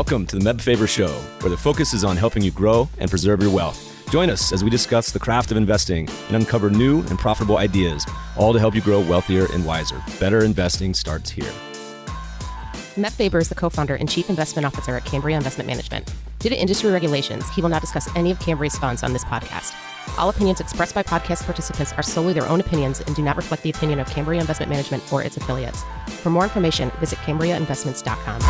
Welcome to the Meb Faber Show, where the focus is on helping you grow and preserve your wealth. Join us as we discuss the craft of investing and uncover new and profitable ideas, all to help you grow wealthier and wiser. Better investing starts here. Meb Faber is the co-founder and chief investment officer at Cambria Investment Management. Due to industry regulations, he will not discuss any of Cambria's funds on this podcast. All opinions expressed by podcast participants are solely their own opinions and do not reflect the opinion of Cambria Investment Management or its affiliates. For more information, visit CambriaInvestments.com.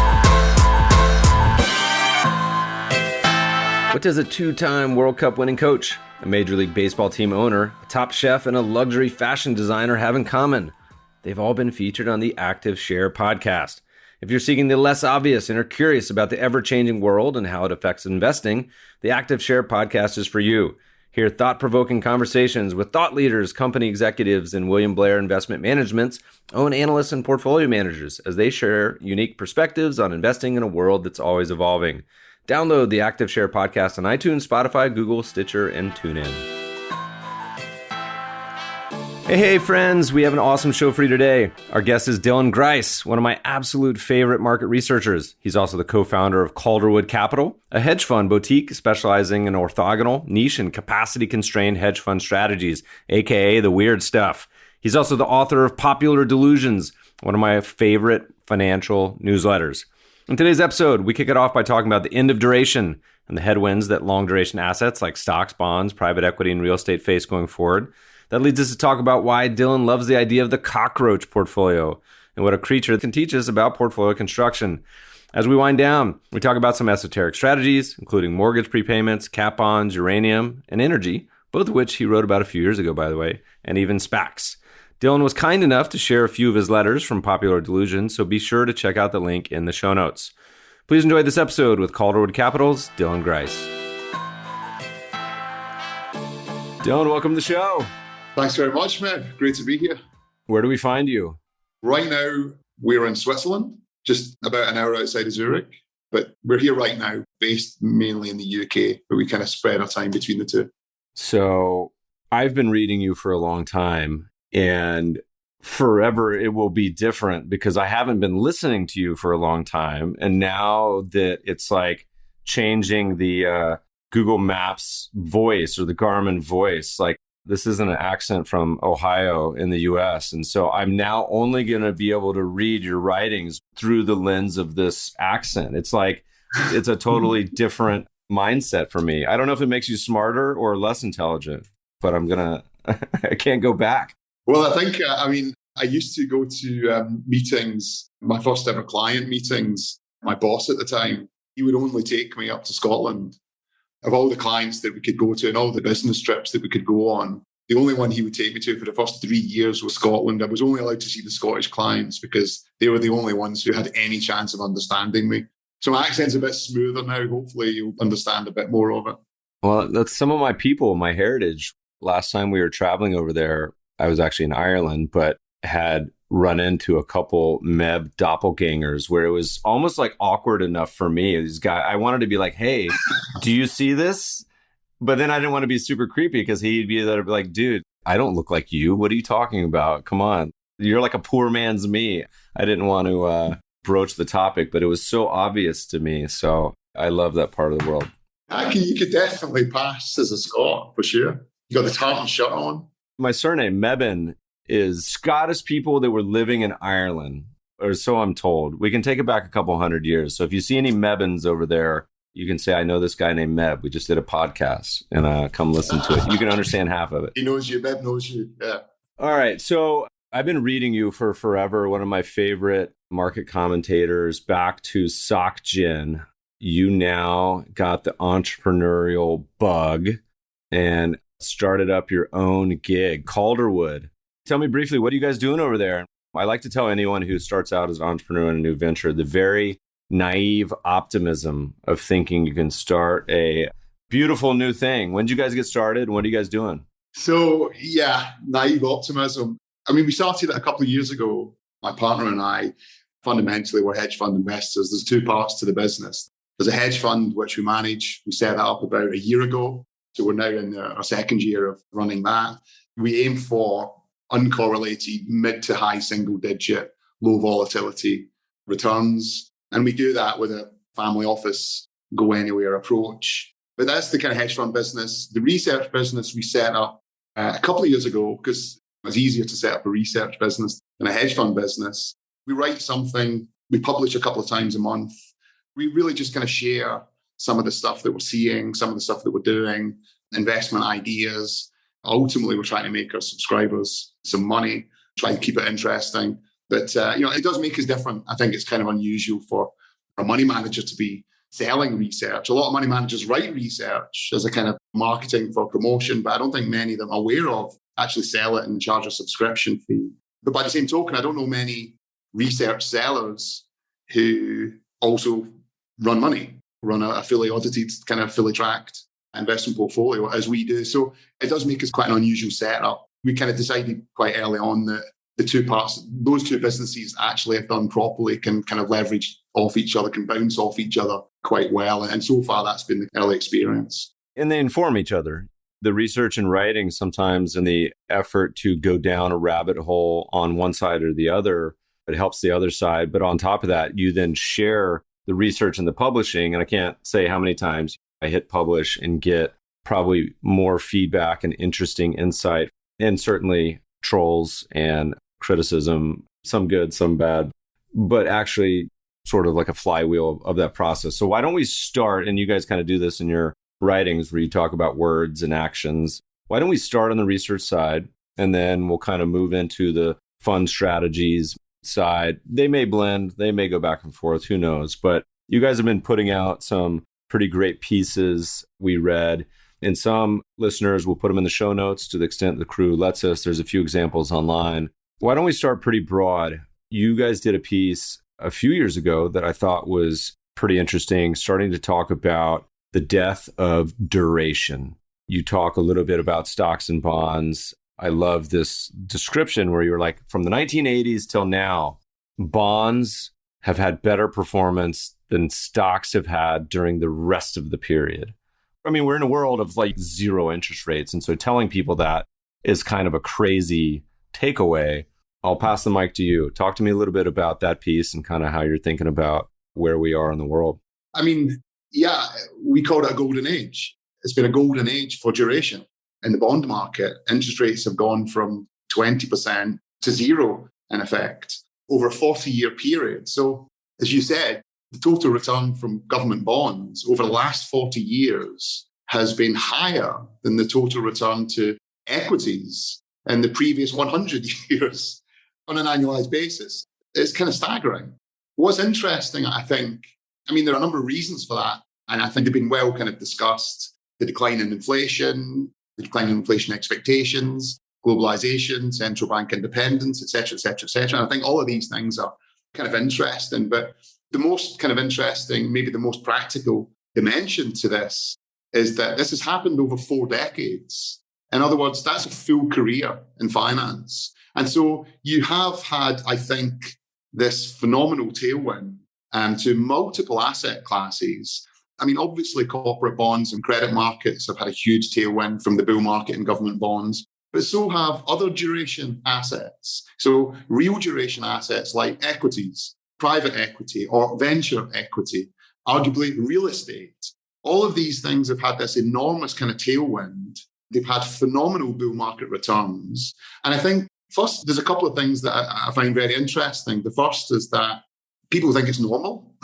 What does a two-time World Cup winning coach, a Major League Baseball team owner, a top chef, and a luxury fashion designer have in common? They've all been featured on the Active Share podcast. If you're seeking the less obvious and are curious about the ever-changing world and how it affects investing, the Active Share podcast is for you. Hear thought-provoking conversations with thought leaders, company executives, and William Blair Investment Management's own analysts and portfolio managers as they share unique perspectives on investing in a world that's always evolving. Download the Active Share podcast on iTunes, Spotify, Google, Stitcher, and TuneIn. Hey, friends, we have an awesome show for you today. Our guest is Dylan Grice, one of my absolute favorite market researchers. He's also the co-founder of Calderwood Capital, a hedge fund boutique specializing in orthogonal, niche, and capacity-constrained hedge fund strategies, aka the weird stuff. He's also the author of Popular Delusions, one of my favorite financial newsletters. In today's episode, we kick it off by talking about the end of duration and the headwinds that long-duration assets like stocks, bonds, private equity, and real estate face going forward. That leads us to talk about why Dylan loves the idea of the Cockroach portfolio and what a creature can teach us about portfolio construction. As we wind down, we talk about some esoteric strategies, including mortgage prepayments, cat bonds, uranium, and energy, both of which he wrote about a few years ago, by the way, and even SPACs. Dylan was kind enough to share a few of his letters from Popular Delusions, so be sure to check out the link in the show notes. Please enjoy this episode with Calderwood Capital's Dylan Grice. Dylan, welcome to the show. Thanks very much, man. Great to be here. Where do we find you? Right now, we're in Switzerland, just about an hour outside of Zurich. But we're here right now, based mainly in the UK, but we kind of spread our time between the two. So I've been reading you for a long time, and forever it will be different because I haven't been listening to you for a long time. And now that it's like changing the Google Maps voice or the Garmin voice, like, this isn't an accent from Ohio in the US. And so I'm now only going to be able to read your writings through the lens of this accent. It's like, it's a totally different mindset for me. I don't know if it makes you smarter or less intelligent, but I can't go back. Well, I think, I used to go to meetings, my first ever client meetings. My boss at the time, he would only take me up to Scotland. Of all the clients that we could go to and all the business trips that we could go on, the only one he would take me to for the first 3 years was Scotland. I was only allowed to see the Scottish clients because they were the only ones who had any chance of understanding me. So my accent's a bit smoother now. Hopefully you'll understand a bit more of it. Well, that's some of my people, my heritage. Last time we were traveling over there, I was actually in Ireland, but had run into a couple Meb doppelgangers where it was almost like awkward enough for me. These guys, I wanted to be like, hey, do you see this? But then I didn't want to be super creepy because he'd be there to be like, dude, I don't look like you. What are you talking about? Come on. You're like a poor man's me. I didn't want to broach the topic, but it was so obvious to me. So I love that part of the world. You could definitely pass as a Scot for sure. You got the tartan shirt on. My surname, Mebin, is Scottish people that were living in Ireland, or so I'm told. We can take it back a couple hundred years. So if you see any Mebins over there, you can say, I know this guy named Meb. We just did a podcast and come listen to it. You can understand half of it. He knows you. Meb knows you. Yeah. All right. So I've been reading you for forever. One of my favorite market commentators, back to Sock Gin. You now got the entrepreneurial bug and started up your own gig, Calderwood. Tell me briefly, what are you guys doing over there? I like to tell anyone who starts out as an entrepreneur in a new venture, the very naive optimism of thinking you can start a beautiful new thing. When did you guys get started? What are you guys doing? So, yeah, naive optimism. We started it a couple of years ago. My partner and I, fundamentally, we're hedge fund investors. There's two parts to the business. There's a hedge fund, which we manage. We set that up about a year ago. So we're now in our second year of running that. We aim for uncorrelated mid to high single digit, low volatility returns. And we do that with a family office, go anywhere approach. But that's the kind of hedge fund business. The research business we set up a couple of years ago because it was easier to set up a research business than a hedge fund business. We write something, we publish a couple of times a month. We really just kind of share some of the stuff that we're seeing, some of the stuff that we're doing, investment ideas. Ultimately, we're trying to make our subscribers some money, try to keep it interesting. But, it does make us different. I think it's kind of unusual for a money manager to be selling research. A lot of money managers write research as a kind of marketing for promotion, but I don't think many of them are aware of actually sell it and charge a subscription fee. But by the same token, I don't know many research sellers who also run money, run a fully audited, kind of fully tracked investment portfolio as we do. So it does make us quite an unusual setup. We kind of decided quite early on that the two parts, those two businesses actually have done properly, can kind of leverage off each other, can bounce off each other quite well. And so far, that's been the early experience. And they inform each other. The research and writing sometimes in the effort to go down a rabbit hole on one side or the other, it helps the other side. But on top of that, you then share the research and the publishing. And I can't say how many times I hit publish and get probably more feedback and interesting insight, and certainly trolls and criticism, some good, some bad, but actually sort of like a flywheel of that process. So why don't we start, and you guys kind of do this in your writings where you talk about words and actions. Why don't we start on the research side, and then we'll kind of move into the fund strategies side. They may blend, they may go back and forth, who knows? But you guys have been putting out some pretty great pieces we read, and some listeners will put them in the show notes to the extent the crew lets us. There's a few examples online. Why don't we start pretty broad? You guys did a piece a few years ago that I thought was pretty interesting, starting to talk about the death of duration. You talk a little bit about stocks and bonds. I love this description where you're like, from the 1980s till now, bonds have had better performance than stocks have had during the rest of the period. I mean, we're in a world of like zero interest rates. And so telling people that is kind of a crazy takeaway. I'll pass the mic to you. Talk to me a little bit about that piece and kind of how you're thinking about where we are in the world. I mean, yeah, we call it a golden age. It's been a golden age for duration in the bond market. Interest rates have gone from 20% to zero, in effect, over a 40-year period. So, as you said, the total return from government bonds over the last 40 years has been higher than the total return to equities in the previous 100 years on an annualized basis. It's kind of staggering. What's interesting, I think, I mean, there are a number of reasons for that. And I think they've been well kind of discussed. The decline in inflation, the decline in inflation expectations, globalization, central bank independence, et cetera, et cetera, et cetera. And I think all of these things are kind of interesting. But the most kind of interesting, maybe the most practical dimension to this is that this has happened over 4 decades. In other words, that's a full career in finance. And so you have had, I think, this phenomenal tailwind to multiple asset classes. I mean, obviously, corporate bonds and credit markets have had a huge tailwind from the bull market in government bonds, but so have other duration assets. So real duration assets like equities, private equity or venture equity, arguably real estate. All of these things have had this enormous kind of tailwind. They've had phenomenal bull market returns. And I think first, there's a couple of things that I find very interesting. The first is that people think it's normal.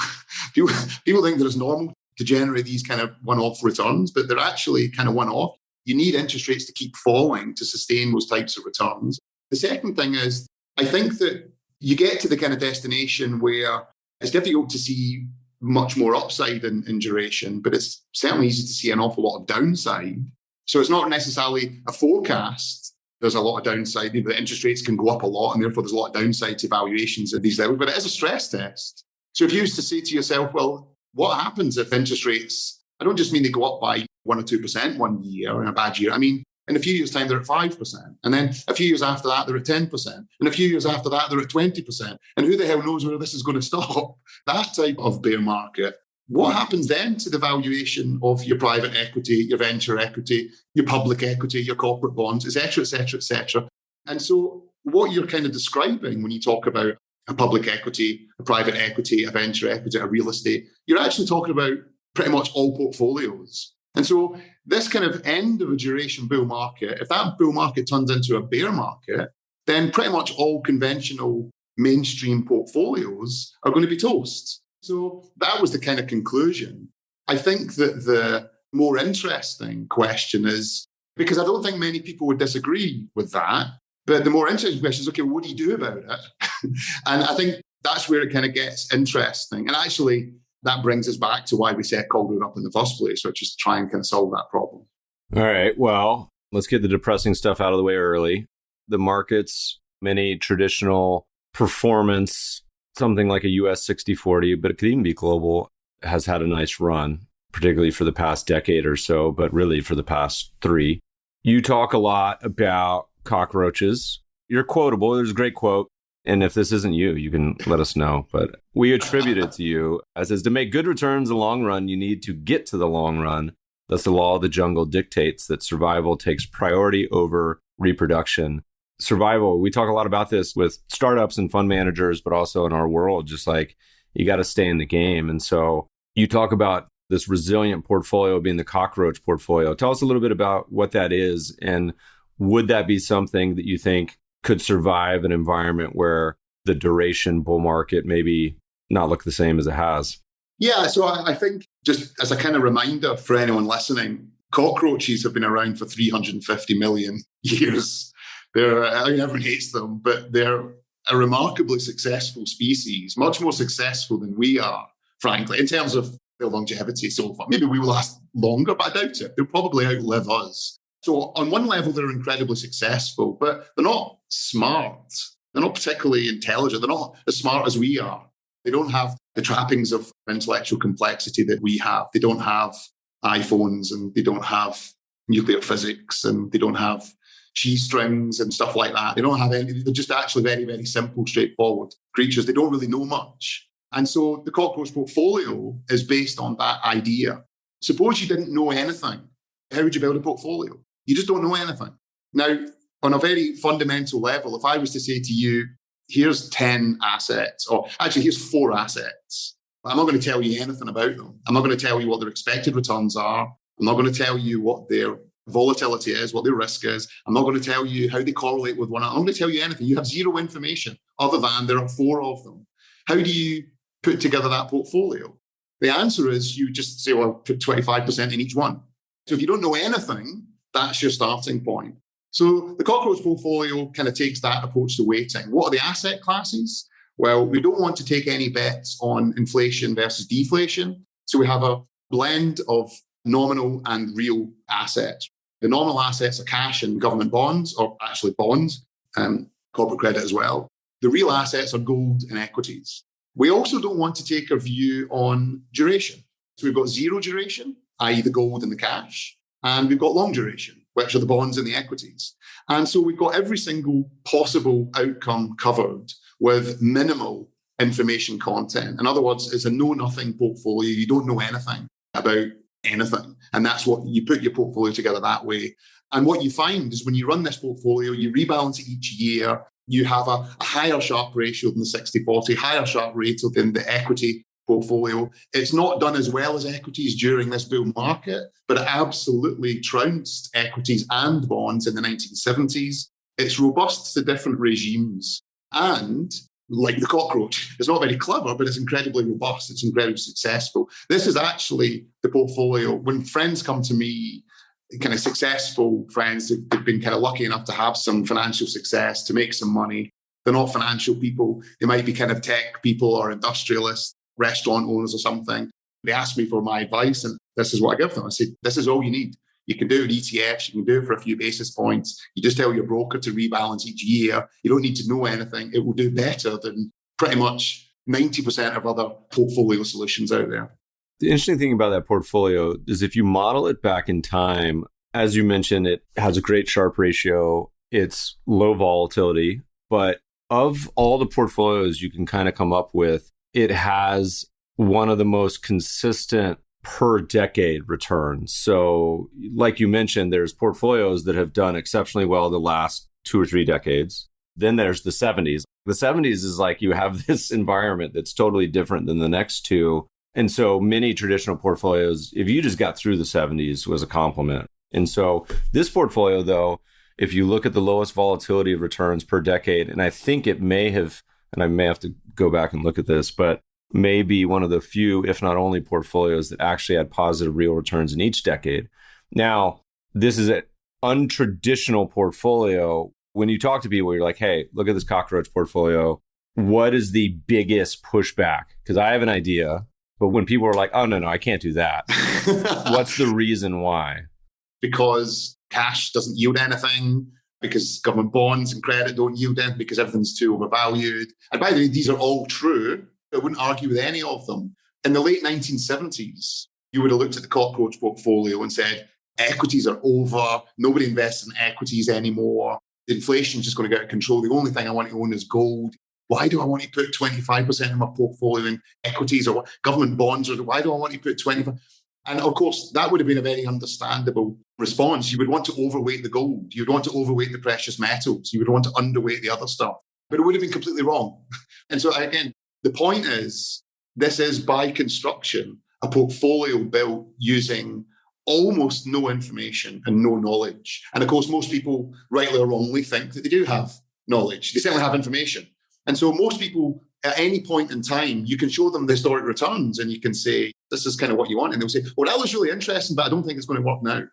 people think that it's normal to generate these kind of one-off returns, but they're actually kind of one-off. You need interest rates to keep falling to sustain those types of returns. The second thing is, I think that you get to the kind of destination where it's difficult to see much more upside in duration, but it's certainly easy to see an awful lot of downside. So it's not necessarily a forecast. There's a lot of downside. The interest rates can go up a lot, and therefore there's a lot of downside to valuations at these levels, but it is a stress test. So if you used to say to yourself, well, what happens if interest rates, I don't just mean they go up by 1 or 2% one year in a bad year. I mean, in a few years' time, they're at 5%. And then a few years after that, they're at 10%. And a few years after that, they're at 20%. And who the hell knows where this is going to stop? That type of bear market. What happens then to the valuation of your private equity, your venture equity, your public equity, your corporate bonds, et cetera, et cetera, et cetera? And so what you're kind of describing when you talk about a public equity, a private equity, a venture equity, a real estate. You're actually talking about pretty much all portfolios. And so this kind of end of a duration bull market, if that bull market turns into a bear market, then pretty much all conventional mainstream portfolios are going to be toast. So that was the kind of conclusion. I think that the more interesting question is, because I don't think many people would disagree with that, but the more interesting question is, okay, what do you do about it? And I think that's where it kind of gets interesting. And actually, that brings us back to why we set Calderwood up in the first place, which is to try and kind of solve that problem. All right. Well, let's get the depressing stuff out of the way early. The markets, many traditional performance, something like a US 60-40, but it could even be global, has had a nice run, particularly for the past decade or so, but really for the past 3. You talk a lot about cockroaches. You're quotable. There's a great quote. And if this isn't you, you can let us know. But we attribute it to you as to make good returns in the long run, you need to get to the long run. Thus, the law of the jungle dictates that survival takes priority over reproduction. Survival, we talk a lot about this with startups and fund managers, but also in our world, just like you got to stay in the game. And so you talk about this resilient portfolio being the cockroach portfolio. Tell us a little bit about what that is. And would that be something that you think could survive an environment where the duration bull market maybe not look the same as it has? Yeah, so I think just as a kind of reminder for anyone listening, cockroaches have been around for 350 million years. Everyone hates them, but they're a remarkably successful species, much more successful than we are, frankly, in terms of their longevity so far. Maybe we will last longer, but I doubt it. They'll probably outlive us. So on one level, they're incredibly successful, but they're not smart. They're not particularly intelligent. They're not as smart as we are. They don't have the trappings of intellectual complexity that we have. They don't have iPhones, and they don't have nuclear physics, and they don't have cheese strings and stuff like that. They don't have any. They're just actually very, very simple, straightforward creatures. They don't really know much. And so the cockroach portfolio is based on that idea. Suppose you didn't know anything. How would you build a portfolio? You just don't know anything. Now, on a very fundamental level, if I was to say to you, here's 10 assets, or actually here's 4 assets, I'm not going to tell you anything about them. I'm not going to tell you what their expected returns are. I'm not going to tell you what their volatility is, what their risk is. I'm not going to tell you how they correlate with one another. I'm not going to tell you anything. You have zero information other than there are 4 of them. How do you put together that portfolio? The answer is you just say, well, put 25% in each one. So if you don't know anything, that's your starting point. So the cockroach portfolio kind of takes that approach to weighting. What are the asset classes? Well, we don't want to take any bets on inflation versus deflation. So we have a blend of nominal and real assets. The nominal assets are cash and government bonds, or actually bonds, corporate credit as well. The real assets are gold and equities. We also don't want to take a view on duration. So we've got zero duration, i.e. the gold and the cash, and we've got long duration, which are the bonds and the equities. And so we've got every single possible outcome covered with minimal information content. In other words, it's a know-nothing portfolio. You don't know anything about anything. And that's what you put your portfolio together that way. And what you find is when you run this portfolio, you rebalance it each year, you have a higher Sharpe ratio than the 60-40, higher Sharpe ratio than the equity portfolio. It's not done as well as equities during this bull market, but it absolutely trounced equities and bonds in the 1970s. It's robust to different regimes. And like the cockroach, it's not very clever, but it's incredibly robust. It's incredibly successful. This is actually the portfolio. When friends come to me, kind of successful friends who've been kind of lucky enough to have some financial success, to make some money, they're not financial people. They might be kind of tech people or industrialists, restaurant owners or something. They ask me for my advice, and this is what I give them. I say, this is all you need. You can do it with ETFs. You can do it for a few basis points. You just tell your broker to rebalance each year. You don't need to know anything. It will do better than pretty much 90% of other portfolio solutions out there. The interesting thing about that portfolio is if you model it back in time, as you mentioned, it has a great Sharpe ratio. It's low volatility, but of all the portfolios you can kind of come up with, it has one of the most consistent per decade returns. So like you mentioned, there's portfolios that have done exceptionally well the last 2 or 3 decades. Then there's the 70s. The 70s is like you have this environment that's totally different than the next two. And so many traditional portfolios, if you just got through the 70s, was a compliment. And so this portfolio, though, if you look at the lowest volatility of returns per decade, and I think it may have, and I may have to go back and look at this, but may be one of the few, if not only, portfolios that actually had positive real returns in each decade. Now, this is an untraditional portfolio. When you talk to people, you're like, hey, look at this Cockroach portfolio. What is the biggest pushback? Because I have an idea. But when people are like, oh, no, I can't do that. What's the reason why? Because cash doesn't yield anything, because government bonds and credit don't yield anything, because everything's too overvalued. And by the way, these are all true. I wouldn't argue with any of them. In the late 1970s, you would have looked at the Cockroach portfolio and said, equities are over. Nobody invests in equities anymore. Inflation is just going to get out of control. The only thing I want to own is gold. Why do I want to put 25% of my portfolio in equities or government bonds? Or why do I want to put 25%? And of course, that would have been a very understandable response. You would want to overweight the gold. You'd want to overweight the precious metals. You would want to underweight the other stuff. But it would have been completely wrong. And so again, the point is, this is by construction a portfolio built using almost no information and no knowledge. And of course, most people, rightly or wrongly, think that they do have knowledge. They certainly have information. And so most people, at any point in time, you can show them the historic returns and you can say, this is kind of what you want. And they'll say, well, that was really interesting, but I don't think it's going to work now.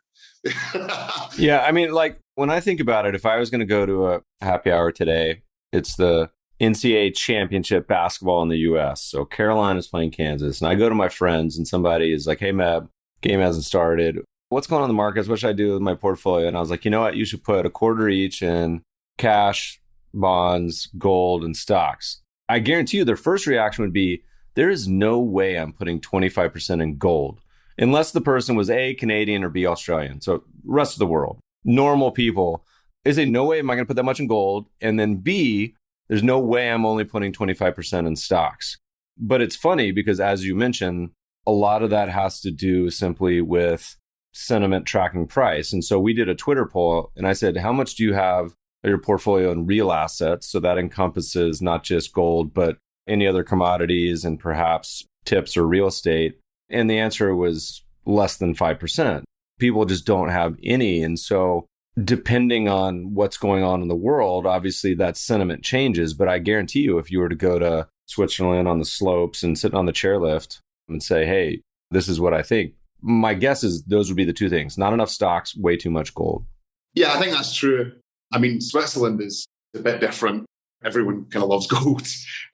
Yeah, I mean, like when I think about it, if I was going to go to a happy hour today, it's the NCAA championship basketball in the US. So Carolina's playing Kansas. And I go to my friends and somebody is like, hey, Meb, game hasn't started. What's going on in the markets? What should I do with my portfolio? And I was like, you know what? You should put a quarter each in cash, bonds, gold, and stocks. I guarantee you their first reaction would be, there is no way I'm putting 25% in gold, unless the person was A, Canadian, or B, Australian. So rest of the world, normal people, they say, no way am I going to put that much in gold. And then B, there's no way I'm only putting 25% in stocks. But it's funny because, as you mentioned, a lot of that has to do simply with sentiment tracking price. And so we did a Twitter poll and I said, how much do you have your portfolio in real assets? So that encompasses not just gold, but any other commodities and perhaps tips or real estate. And the answer was less than 5%. People just don't have any. And so depending on what's going on in the world, obviously that sentiment changes. But I guarantee you, if you were to go to Switzerland on the slopes and sit on the chairlift and say, hey, this is what I think, my guess is those would be the two things. Not enough stocks, way too much gold. Yeah, I think that's true. I mean, Switzerland is a bit different. Everyone kind of loves gold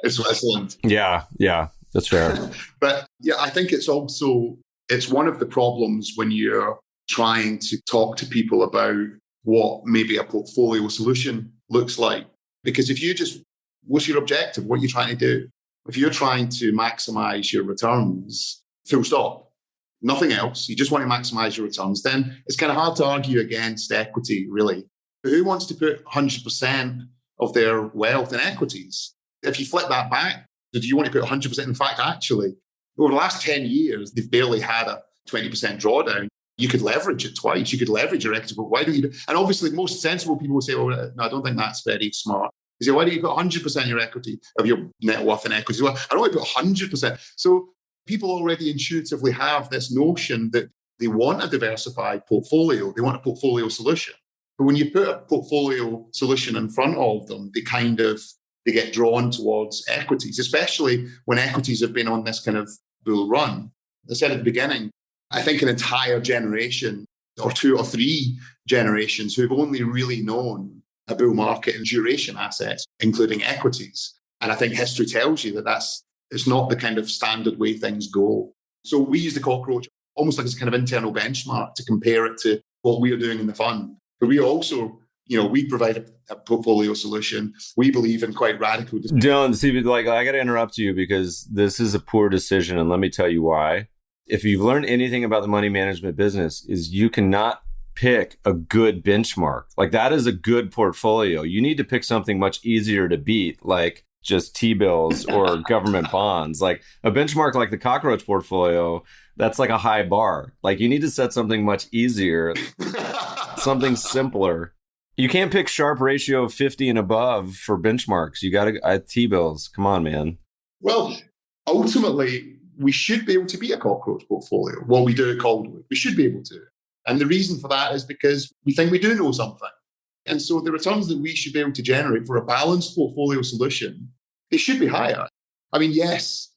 in Switzerland. Yeah, that's fair. But yeah, I think it's one of the problems when you're trying to talk to people about what maybe a portfolio solution looks like. Because what's your objective? What are you trying to do? If you're trying to maximize your returns, full stop, nothing else, you just want to maximize your returns, then it's kind of hard to argue against equity, really. But who wants to put 100% of their wealth in equities? If you flip that back, do you want to put 100%? In fact, actually, over the last 10 years, they've barely had a 20% drawdown. You could leverage it twice. You could leverage your equity, but why don't you do? And obviously, most sensible people will say, well, no, I don't think that's very smart. They say, why don't you put 100% of your equity, of your net worth in equities? Well, I don't want to put 100%. So people already intuitively have this notion that they want a diversified portfolio. They want a portfolio solution. But when you put a portfolio solution in front of them, they get drawn towards equities, especially when equities have been on this kind of bull run. As I said at the beginning, I think an entire generation or 2 or 3 generations who've only really known a bull market and duration assets, including equities. And I think history tells you that it's not the kind of standard way things go. So we use the Cockroach almost like it's a kind of internal benchmark to compare it to what we are doing in the fund. But we also, we provide a portfolio solution. We believe in quite radical. Dylan, see, I got to interrupt you because this is a poor decision. And let me tell you why. If you've learned anything about the money management business, is you cannot pick a good benchmark. Like that is a good portfolio. You need to pick something much easier to beat, like just T-bills or government bonds. Like a benchmark like the Cockroach portfolio, that's like a high bar. Like you need to set something much easier, something simpler. You can't pick Sharpe ratio of 50 and above for benchmarks. You got to T-bills. Come on, man. Well, ultimately, we should be able to be a cockroach portfolio. What we do at Calderwood, we should be able to. And the reason for that is because we think we do know something. And so the returns that we should be able to generate for a balanced portfolio solution, they should be higher. I mean, yes,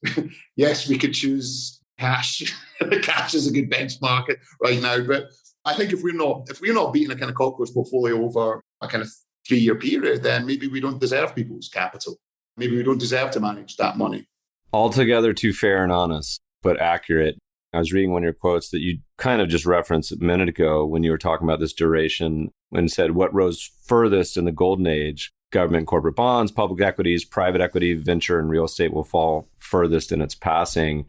yes, we could choose cash. Cash is a good benchmark right now. But I think if we're not beating a kind of cockroach portfolio over a kind of 3-year period, then maybe we don't deserve people's capital. Maybe we don't deserve to manage that money. Altogether too fair and honest, but accurate. I was reading one of your quotes that you kind of just referenced a minute ago when you were talking about this duration and said what rose furthest in the golden age, government, corporate bonds, public equities, private equity, venture, and real estate will fall furthest in its passing.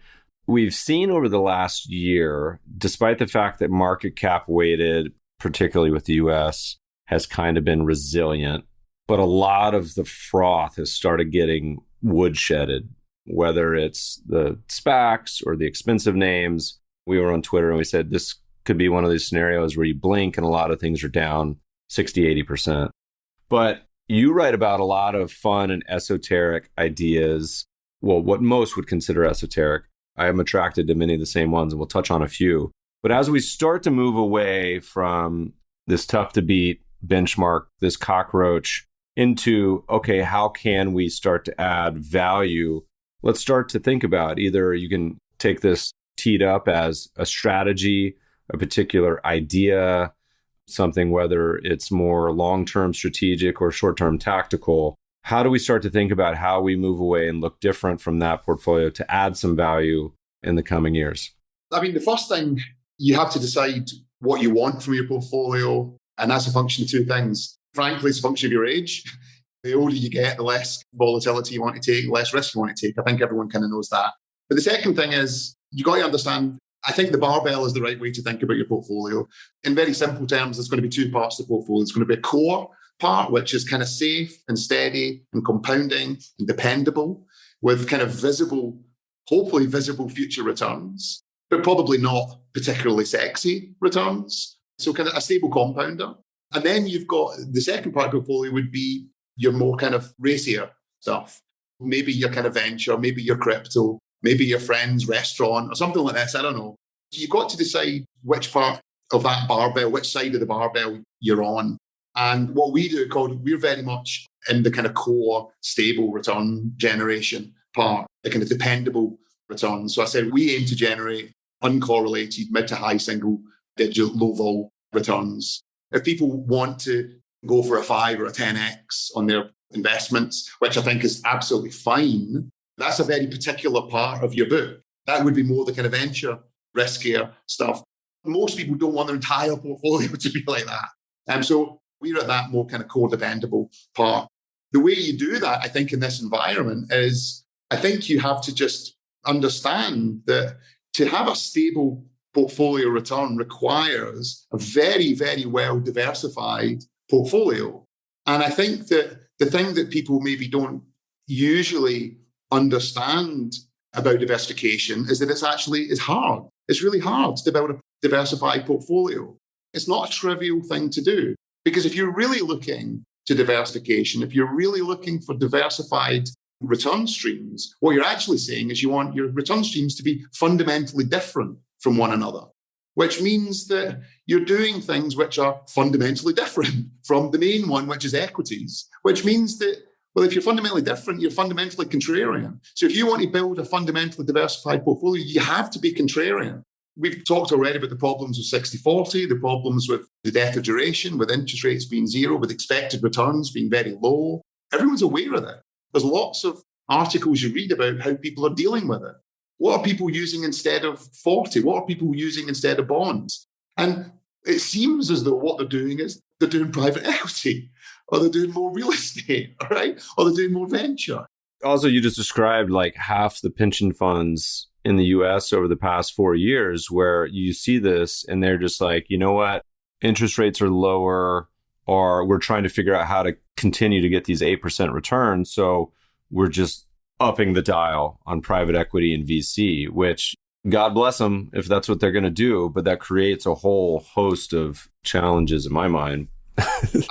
We've seen over the last year, despite the fact that market cap weighted, particularly with the US, has kind of been resilient, but a lot of the froth has started getting woodshedded, whether it's the SPACs or the expensive names. We were on Twitter and we said this could be one of these scenarios where you blink and a lot of things are down 60, 80%. But you write about a lot of fun and esoteric ideas. Well, what most would consider esoteric. I am attracted to many of the same ones, and we'll touch on a few. But as we start to move away from this tough to beat benchmark, this cockroach, into, okay, how can we start to add value? Let's start to think about either you can take this teed up as a strategy, a particular idea, something, whether it's more long-term strategic or short-term tactical. How do we start to think about how we move away and look different from that portfolio to add some value in the coming years? I mean, the first thing, you have to decide what you want from your portfolio. And that's a function of two things. Frankly, it's a function of your age. The older you get, the less volatility you want to take, the less risk you want to take. I think everyone kind of knows that. But the second thing is, you got to understand, I think the barbell is the right way to think about your portfolio. In very simple terms, there's going to be two parts to the portfolio. There's going to be a core part, which is kind of safe and steady and compounding and dependable with kind of visible, hopefully visible future returns, but probably not particularly sexy returns. So kind of a stable compounder. And then you've got the second part of the portfolio would be your more kind of racier stuff. Maybe your kind of venture, maybe your crypto, maybe your friend's restaurant or something like this. I don't know. You've got to decide which part of that barbell, which side of the barbell you're on. And what we do, we're very much in the kind of core stable return generation part, the kind of dependable returns. So I said we aim to generate uncorrelated mid to high single digit low vol returns. If people want to go for a 5 or a 10x on their investments, which I think is absolutely fine, that's a very particular part of your book. That would be more the kind of venture, riskier stuff. Most people don't want their entire portfolio to be like that. So we're at that more kind of core dependable part. The way you do that, I think, in this environment is, I think you have to just understand that to have a stable portfolio return requires a very, very well diversified portfolio. And I think that the thing that people maybe don't usually understand about diversification is that it's hard. It's really hard to develop a diversified portfolio. It's not a trivial thing to do. Because if you're really looking to diversification, if you're really looking for diversified return streams, what you're actually saying is you want your return streams to be fundamentally different from one another, which means that you're doing things which are fundamentally different from the main one, which is equities, which means that, well, if you're fundamentally different, you're fundamentally contrarian. So if you want to build a fundamentally diversified portfolio, you have to be contrarian. We've talked already about the problems with 60-40, the problems with the death of duration, with interest rates being zero, with expected returns being very low. Everyone's aware of that. There's lots of articles you read about how people are dealing with it. What are people using instead of 40? What are people using instead of bonds? And it seems as though what they're doing is they're doing private equity, or they're doing more real estate, all right? Or they're doing more venture. Also, you just described like half the pension funds in the US over the past 4 years where you see this and they're just like, you know what, interest rates are lower, or we're trying to figure out how to continue to get these 8% returns. So we're just upping the dial on private equity and VC, which God bless them if that's what they're going to do. But that creates a whole host of challenges in my mind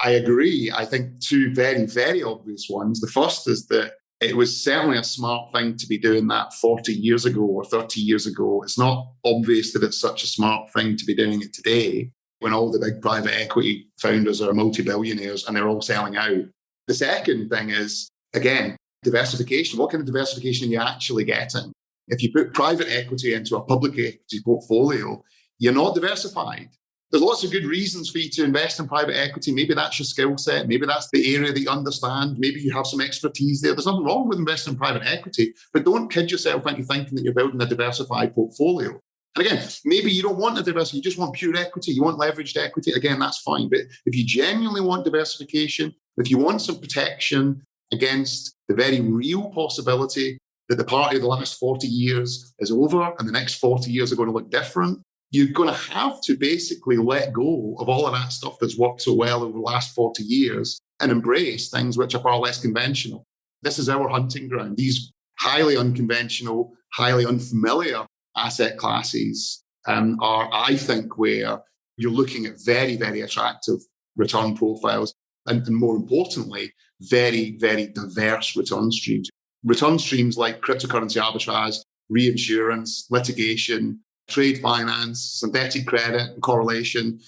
I agree. I think two very, very obvious ones. The first is that it was certainly a smart thing to be doing that 40 years ago or 30 years ago. It's not obvious that it's such a smart thing to be doing it today when all the big private equity founders are multi-billionaires and they're all selling out. The second thing is, again, diversification. What kind of diversification are you actually getting? If you put private equity into a public equity portfolio, you're not diversified. There's lots of good reasons for you to invest in private equity. Maybe that's your skill set. Maybe that's the area that you understand. Maybe you have some expertise there. There's nothing wrong with investing in private equity, but don't kid yourself into thinking that you're building a diversified portfolio. And again, maybe you don't want a diversity. You just want pure equity. You want leveraged equity. Again, that's fine. But if you genuinely want diversification, if you want some protection against the very real possibility that the party of the last 40 years is over and the next 40 years are going to look different, you're going to have to basically let go of all of that stuff that's worked so well over the last 40 years and embrace things which are far less conventional. This is our hunting ground. These highly unconventional, highly unfamiliar asset classes are, I think, where you're looking at very, very attractive return profiles and more importantly, very, very diverse return streams. Return streams like cryptocurrency arbitrage, reinsurance, litigation, trade finance, synthetic credit, and correlation,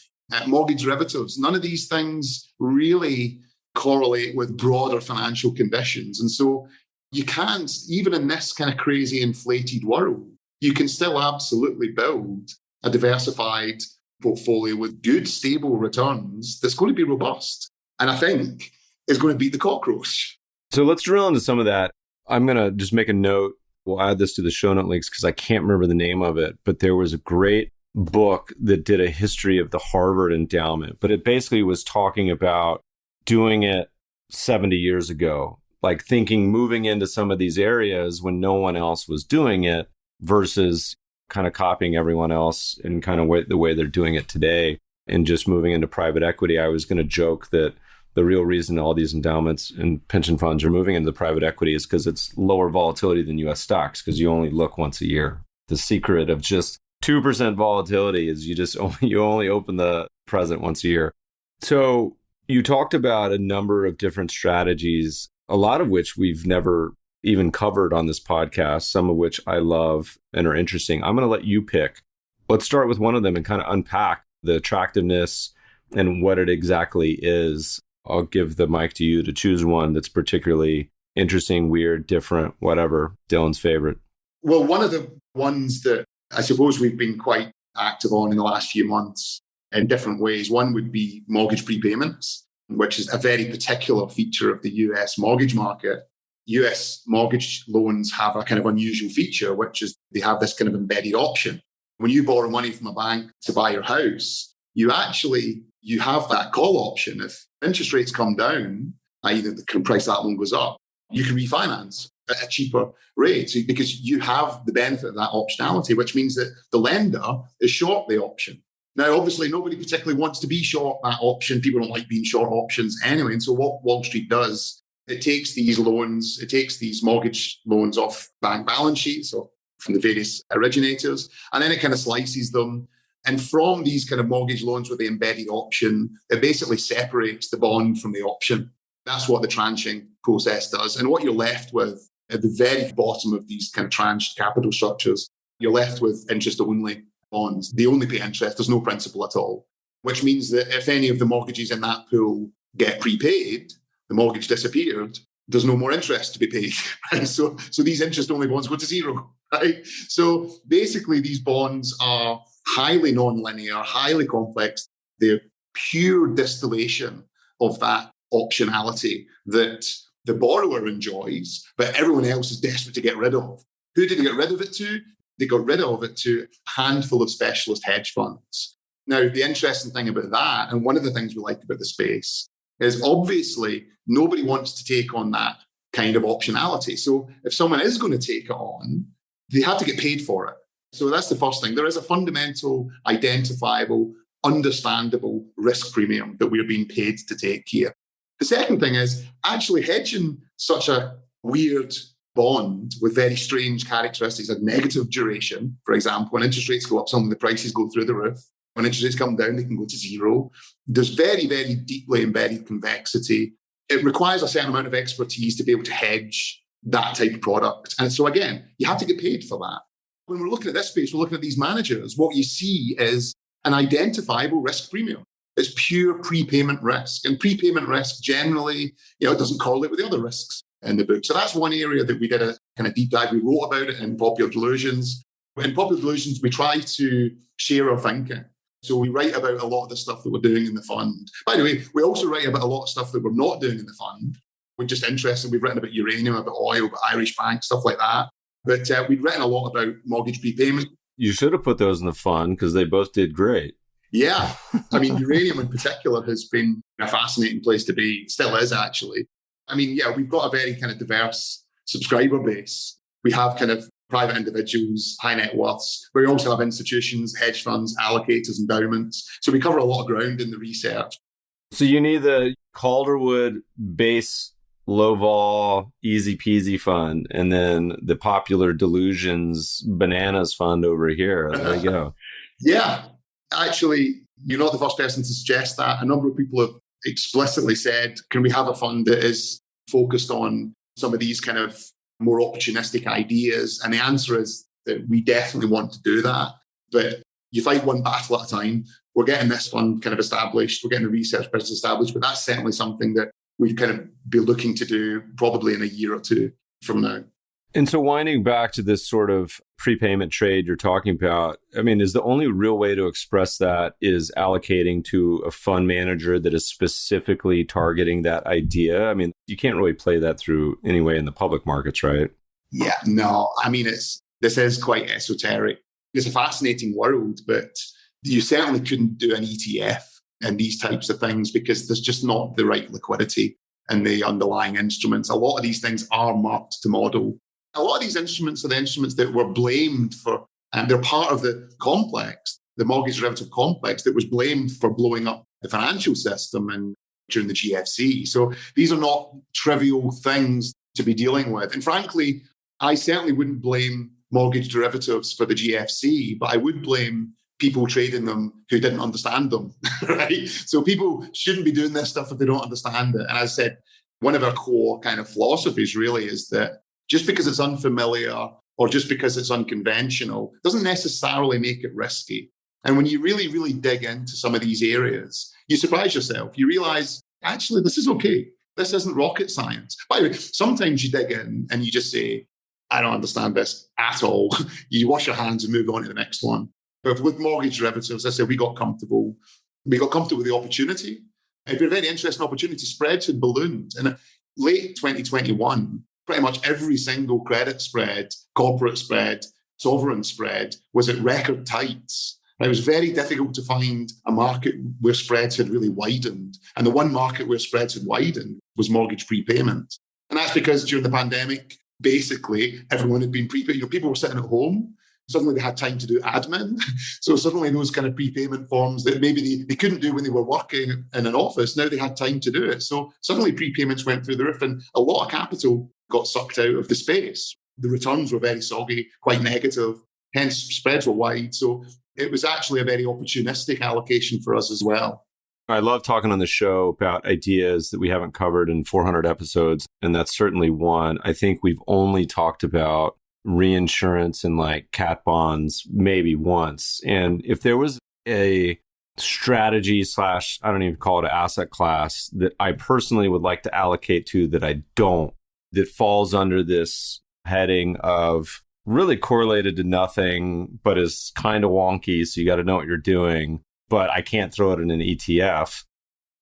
mortgage derivatives. None of these things really correlate with broader financial conditions. And so you can't, even in this kind of crazy inflated world, you can still absolutely build a diversified portfolio with good, stable returns that's going to be robust. And I think is going to beat the cockroach. So let's drill into some of that. I'm going to just make a note. We'll add this to the show note links because I can't remember the name of it, but there was a great book that did a history of the Harvard endowment, but it basically was talking about doing it 70 years ago, like thinking moving into some of these areas when no one else was doing it versus kind of copying everyone else and kind of the way they're doing it today and just moving into private equity. I was going to joke that the real reason all these endowments and pension funds are moving into the private equity is because it's lower volatility than U.S. stocks because you only look once a year. The secret of just 2% volatility is you only open the present once a year. So you talked about a number of different strategies, a lot of which we've never even covered on this podcast, some of which I love and are interesting. I'm going to let you pick. Let's start with one of them and kind of unpack the attractiveness and what it exactly is. I'll give the mic to you to choose one that's particularly interesting, weird, different, whatever. Dylan's favorite. Well, one of the ones that I suppose we've been quite active on in the last few months in different ways. One would be mortgage prepayments, which is a very particular feature of the US mortgage market. US mortgage loans have a kind of unusual feature, which is they have this kind of embedded option. When you borrow money from a bank to buy your house, you have that call option. If interest rates come down, i.e. the price of that loan goes up, you can refinance at a cheaper rate because you have the benefit of that optionality, which means that the lender is short the option. Now, obviously, nobody particularly wants to be short that option. People don't like being short options anyway. And so what Wall Street does, it takes these mortgage loans off bank balance sheets or from the various originators, and then it kind of slices them. And from these kind of mortgage loans with the embedded option, it basically separates the bond from the option. That's what the tranching process does. And what you're left with at the very bottom of these kind of tranched capital structures, you're left with interest-only bonds. They only pay interest. There's no principal at all, which means that if any of the mortgages in that pool get prepaid, the mortgage disappeared, there's no more interest to be paid. Right? So these interest-only bonds go to zero. Right? So basically, these bonds are highly non-linear, highly complex. They're pure distillation of that optionality that the borrower enjoys, but everyone else is desperate to get rid of. Who did they get rid of it to? They got rid of it to a handful of specialist hedge funds. Now, the interesting thing about that, and one of the things we like about the space, is obviously nobody wants to take on that kind of optionality. So if someone is going to take it on, they have to get paid for it. So that's the first thing. There is a fundamental, identifiable, understandable risk premium that we're being paid to take here. The second thing is actually hedging such a weird bond with very strange characteristics of negative duration. For example, when interest rates go up, some of the prices go through the roof. When interest rates come down, they can go to zero. There's very, very deeply embedded convexity. It requires a certain amount of expertise to be able to hedge that type of product. And so again, you have to get paid for that. When we're looking at this space, we're looking at these managers. What you see is an identifiable risk premium. It's pure prepayment risk. And prepayment risk generally, it doesn't correlate with the other risks in the book. So that's one area that we did a kind of deep dive. We wrote about it in Popular Delusions. In Popular Delusions, we try to share our thinking. So we write about a lot of the stuff that we're doing in the fund. By the way, we also write about a lot of stuff that we're not doing in the fund. We're just interested. We've written about uranium, about oil, about Irish banks, stuff like that. But we've written a lot about mortgage prepayment. You should have put those in the fund because they both did great. Yeah. I mean, uranium in particular has been a fascinating place to be. Still is, actually. I mean, yeah, we've got a very kind of diverse subscriber base. We have kind of private individuals, high net worths. We also have institutions, hedge funds, allocators, endowments. So we cover a lot of ground in the research. So you need the Calderwood base low vol, easy peasy fund, and then the Popular Delusions bananas fund over here. There you go. Yeah. Actually, you're not the first person to suggest that. A number of people have explicitly said, can we have a fund that is focused on some of these kind of more opportunistic ideas? And the answer is that we definitely want to do that. But you fight one battle at a time. We're getting this fund kind of established. We're getting the research business established. But that's certainly something that we'd kind of be looking to do probably in a year or two from now. And so winding back to this sort of prepayment trade you're talking about, I mean, is the only real way to express that is allocating to a fund manager that is specifically targeting that idea? I mean, you can't really play that through anyway in the public markets, right? Yeah, no. I mean, this is quite esoteric. It's a fascinating world, but you certainly couldn't do an ETF and these types of things because there's just not the right liquidity in the underlying instruments. A lot of these things are marked to model. A lot of these instruments are the instruments that were blamed for, and they're part of the complex, the mortgage derivative complex that was blamed for blowing up the financial system and during the GFC. So these are not trivial things to be dealing with. And frankly, I certainly wouldn't blame mortgage derivatives for the GFC, but I would blame people trading them who didn't understand them, right? So people shouldn't be doing this stuff if they don't understand it. And as I said, one of our core kind of philosophies really is that just because it's unfamiliar or just because it's unconventional doesn't necessarily make it risky. And when you really, really dig into some of these areas, you surprise yourself. You realize, actually, this is okay. This isn't rocket science. By the way, sometimes you dig in and you just say, I don't understand this at all. You wash your hands and move on to the next one. But with mortgage derivatives, I said, we got comfortable. We got comfortable with the opportunity. It'd been a very interesting opportunity. Spreads had ballooned. And late 2021, pretty much every single credit spread, corporate spread, sovereign spread was at record tights. And it was very difficult to find a market where spreads had really widened. And the one market where spreads had widened was mortgage prepayment. And that's because during the pandemic, basically, everyone had been prepaid. People were sitting at home. Suddenly they had time to do admin. So suddenly those kind of prepayment forms that maybe they couldn't do when they were working in an office, now they had time to do it. So suddenly prepayments went through the roof and a lot of capital got sucked out of the space. The returns were very soggy, quite negative, hence spreads were wide. So it was actually a very opportunistic allocation for us as well. I love talking on the show about ideas that we haven't covered in 400 episodes, and that's certainly one. I think we've only talked about reinsurance and like cat bonds maybe once. And if there was a strategy / I don't even call it an asset class that I personally would like to allocate to that I don't, that falls under this heading of really correlated to nothing, but is kind of wonky. So you got to know what you're doing, but I can't throw it in an ETF.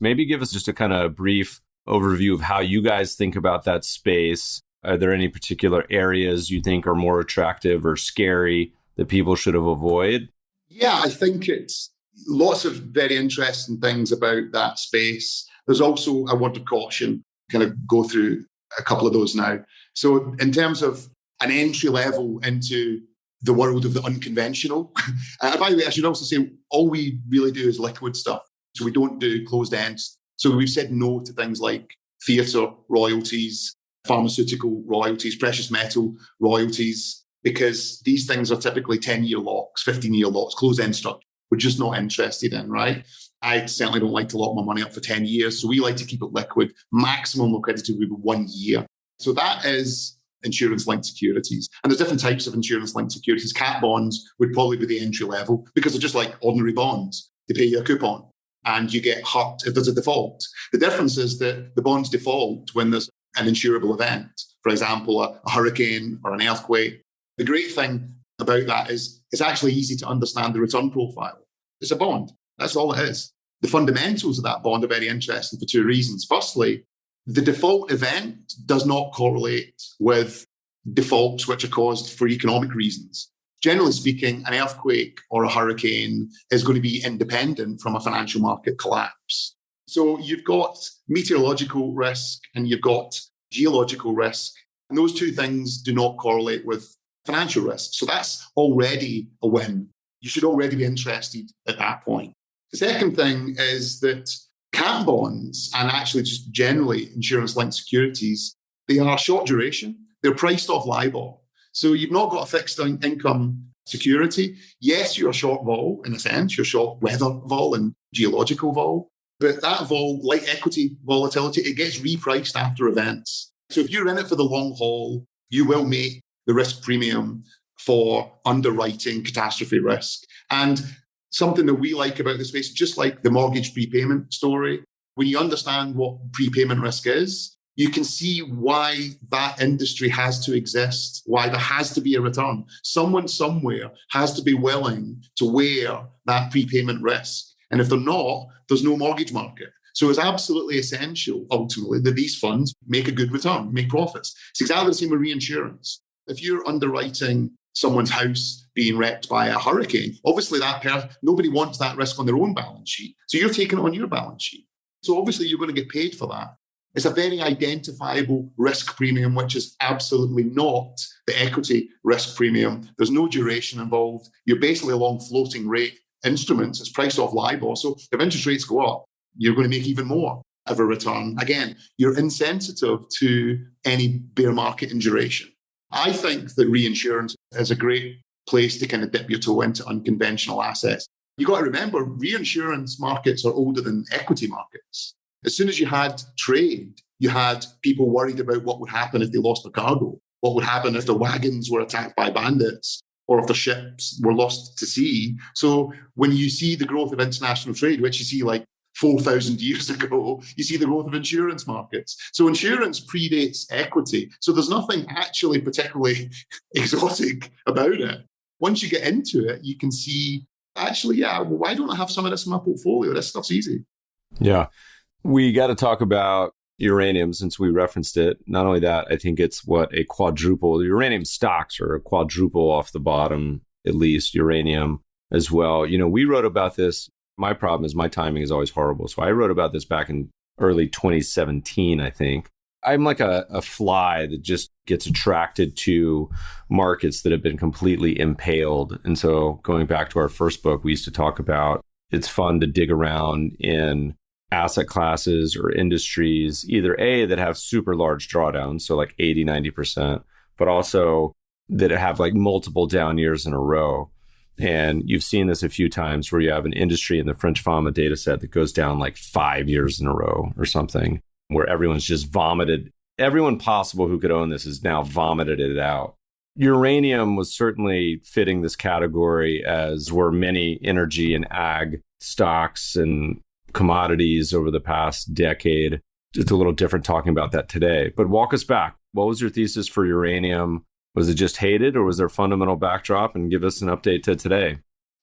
Maybe give us just a kind of brief overview of how you guys think about that space. Are there any particular areas you think are more attractive or scary that people should avoid? Yeah, I think it's lots of very interesting things about that space. There's also a word of caution, kind of go through a couple of those now. So in terms of an entry level into the world of the unconventional, by the way, I should also say all we really do is liquid stuff. So we don't do closed ends. So we've said no to things like theatre royalties, pharmaceutical royalties, precious metal royalties, because these things are typically 10-year locks, 15-year locks, closed-end structure. we're just not interested in, right? I certainly don't like to lock my money up for 10 years. So we like to keep it liquid. Maximum liquidity would be 1 year. So that is insurance-linked securities. And there's different types of insurance-linked securities. Cat bonds would probably be the entry level because they're just like ordinary bonds. They pay you a coupon and you get hurt if there's a default. The difference is that the bonds default when there's an insurable event. For example, a hurricane or an earthquake. The great thing about that is it's actually easy to understand the return profile. It's a bond. That's all it is. The fundamentals of that bond are very interesting for two reasons. Firstly, the default event does not correlate with defaults which are caused for economic reasons. Generally speaking, an earthquake or a hurricane is going to be independent from a financial market collapse. So you've got meteorological risk and you've got geological risk. And those two things do not correlate with financial risk. So that's already a win. You should already be interested at that point. The second thing is that cat bonds and actually just generally insurance-linked securities, they are short duration. They're priced off LIBOR. So you've not got a fixed income security. Yes, you're short vol in a sense. You're short weather vol and geological vol. But that vol, like equity volatility, it gets repriced after events. So if you're in it for the long haul, you will make the risk premium for underwriting catastrophe risk. And something that we like about the space, just like the mortgage prepayment story, when you understand what prepayment risk is, you can see why that industry has to exist, why there has to be a return. Someone somewhere has to be willing to wear that prepayment risk. And if they're not, there's no mortgage market. So it's absolutely essential, ultimately, that these funds make a good return, make profits. It's exactly the same with reinsurance. If you're underwriting someone's house being wrecked by a hurricane, obviously nobody wants that risk on their own balance sheet. So you're taking it on your balance sheet. So obviously you're going to get paid for that. It's a very identifiable risk premium, which is absolutely not the equity risk premium. There's no duration involved. You're basically along floating rate instruments. It's priced off LIBOR. So if interest rates go up, you're going to make even more of a return. Again, you're insensitive to any bear market in duration. I think that reinsurance is a great place to kind of dip your toe into unconventional assets. You've got to remember, reinsurance markets are older than equity markets. As soon as you had trade, you had people worried about what would happen if they lost their cargo, what would happen if their wagons were attacked by bandits, or if their ships were lost to sea. So when you see the growth of international trade, which you see like 4,000 years ago, you see the growth of insurance markets. So insurance predates equity. So there's nothing actually particularly exotic about it. Once you get into it, you can see, actually, why don't I have some of this in my portfolio? This stuff's easy. Yeah. We got to talk about uranium since we referenced it. Not only that, I think it's a quadruple. Uranium stocks are a quadruple off the bottom, at least uranium as well. You know, we wrote about this. My problem is my timing is always horrible. So I wrote about this back in early 2017, I think. I'm like a fly that just gets attracted to markets that have been completely impaled. And so going back to our first book, we used to talk about it's fun to dig around in asset classes or industries, either A, that have super large drawdowns, so like 80, 90%, but also that have like multiple down years in a row. And you've seen this a few times where you have an industry in the French Fama data set that goes down like 5 years in a row or something, where everyone's just vomited. Everyone possible who could own this has now vomited it out. Uranium was certainly fitting this category, as were many energy and ag stocks and commodities over the past decade. It's a little different talking about that today. But walk us back. What was your thesis for uranium? Was it just hated, or was there a fundamental backdrop? And give us an update to today.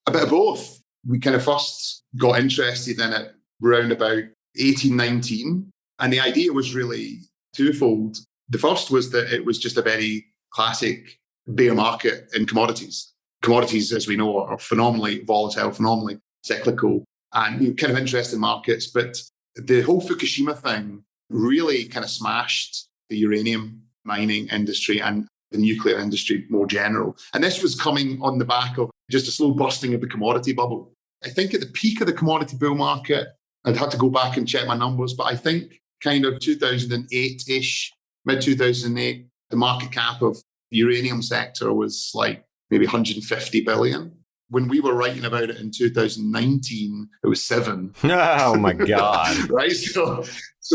A bit of both. We kind of first got interested in it around about 18, 19. And the idea was really twofold. The first was that it was just a very classic bear market in commodities. Commodities, as we know, are phenomenally volatile, phenomenally cyclical, and kind of interesting markets. But the whole Fukushima thing really kind of smashed the uranium mining industry and the nuclear industry more general. And this was coming on the back of just a slow bursting of the commodity bubble. I think at the peak of the commodity bull market, I'd have to go back and check my numbers, but I think kind of 2008-ish, mid-2008, the market cap of the uranium sector was like maybe 150 billion. When we were writing about it in 2019, it was 7. Oh my God. Right? So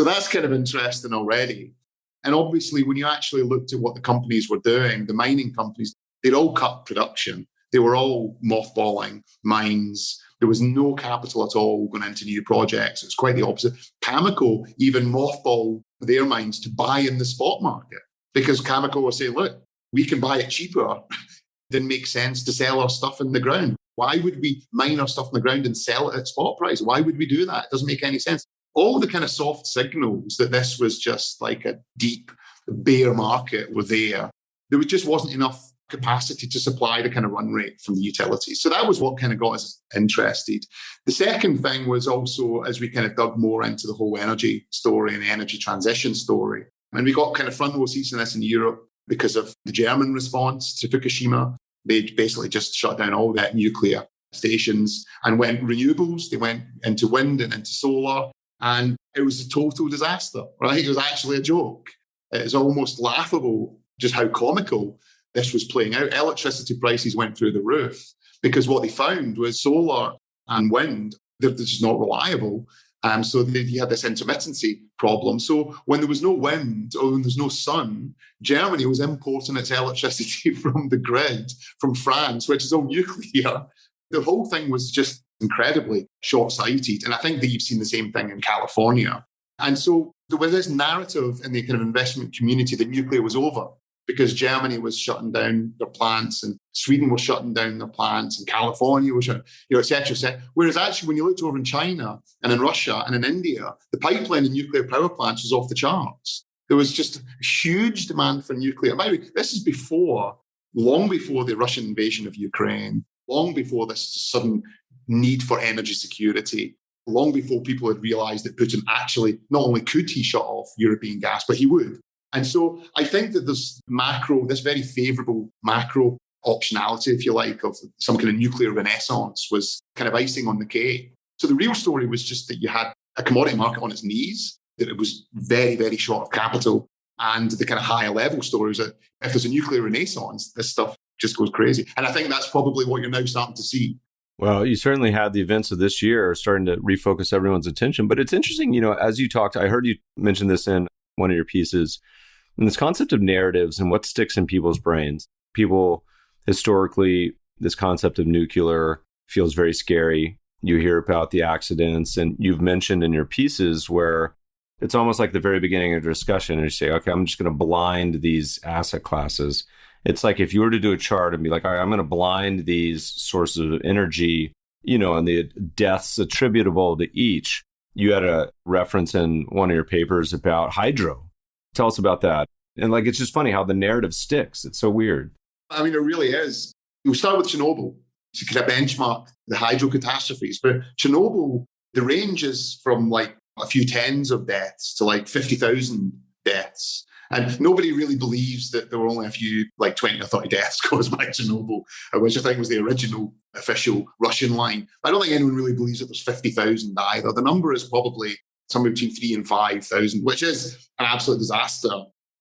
that's kind of interesting already. And obviously, when you actually looked at what the companies were doing, the mining companies, they'd all cut production. They were all mothballing mines. There was no capital at all going into new projects. It was quite the opposite. Cameco even mothballed their mines to buy in the spot market because Cameco was saying, look, we can buy it cheaper. Didn't make sense to sell our stuff in the ground. Why would we mine our stuff in the ground and sell it at spot price? Why would we do that? It doesn't make any sense. All the kind of soft signals that this was just like a deep bear market were there. There just wasn't enough capacity to supply the kind of run rate from the utilities. So that was what kind of got us interested. The second thing was also, as we kind of dug more into the whole energy story and the energy transition story, and we got kind of front row seats in this in Europe because of the German response to Fukushima. They basically just shut down all that nuclear stations and went renewables. They went into wind and into solar. And it was a total disaster, right? It was actually a joke. It's almost laughable just how comical this was playing out. Electricity prices went through the roof because what they found was solar and wind, they're just not reliable. So you had this intermittency problem. So when there was no wind or when there's no sun, Germany was importing its electricity from the grid, from France, which is all nuclear. The whole thing was just incredibly short-sighted. And I think that you've seen the same thing in California. And so there was this narrative in the kind of investment community that nuclear was over because Germany was shutting down their plants and Sweden was shutting down their plants and California was shutting, et cetera, et cetera. Whereas actually when you looked over in China and in Russia and in India, the pipeline in nuclear power plants was off the charts. There was just a huge demand for nuclear. By the way, this is long before the Russian invasion of Ukraine, long before this sudden need for energy security, long before people had realized that Putin actually, not only could he shut off European gas, but he would. And so I think that this very favorable macro optionality, if you like, of some kind of nuclear renaissance was kind of icing on the cake. So the real story was just that you had a commodity market on its knees, that it was very, very short of capital. And the kind of higher level story is that if there's a nuclear renaissance, this stuff just goes crazy. And I think that's probably what you're now starting to see. Well, you certainly had the events of this year starting to refocus everyone's attention. But it's interesting, as you talked, I heard you mention this in one of your pieces, and this concept of narratives and what sticks in people's brains. People, historically, this concept of nuclear feels very scary. You hear about the accidents, and you've mentioned in your pieces where it's almost like the very beginning of a discussion, and you say, okay, I'm just going to blind these asset classes. It's like if you were to do a chart and be like, all right, I'm going to blind these sources of energy, and the deaths attributable to each. You had a reference in one of your papers about hydro. Tell us about that. And it's just funny how the narrative sticks. It's so weird. I mean, it really is. We'll start with Chernobyl to kind of benchmark the hydro catastrophes. But Chernobyl, the range is from a few tens of deaths to 50,000 deaths. And nobody really believes that there were only a few, 20 or 30 deaths caused by Chernobyl, which I think was the original official Russian line. I don't think anyone really believes that there's 50,000 either. The number is probably somewhere between 3,000 and 5,000, which is an absolute disaster.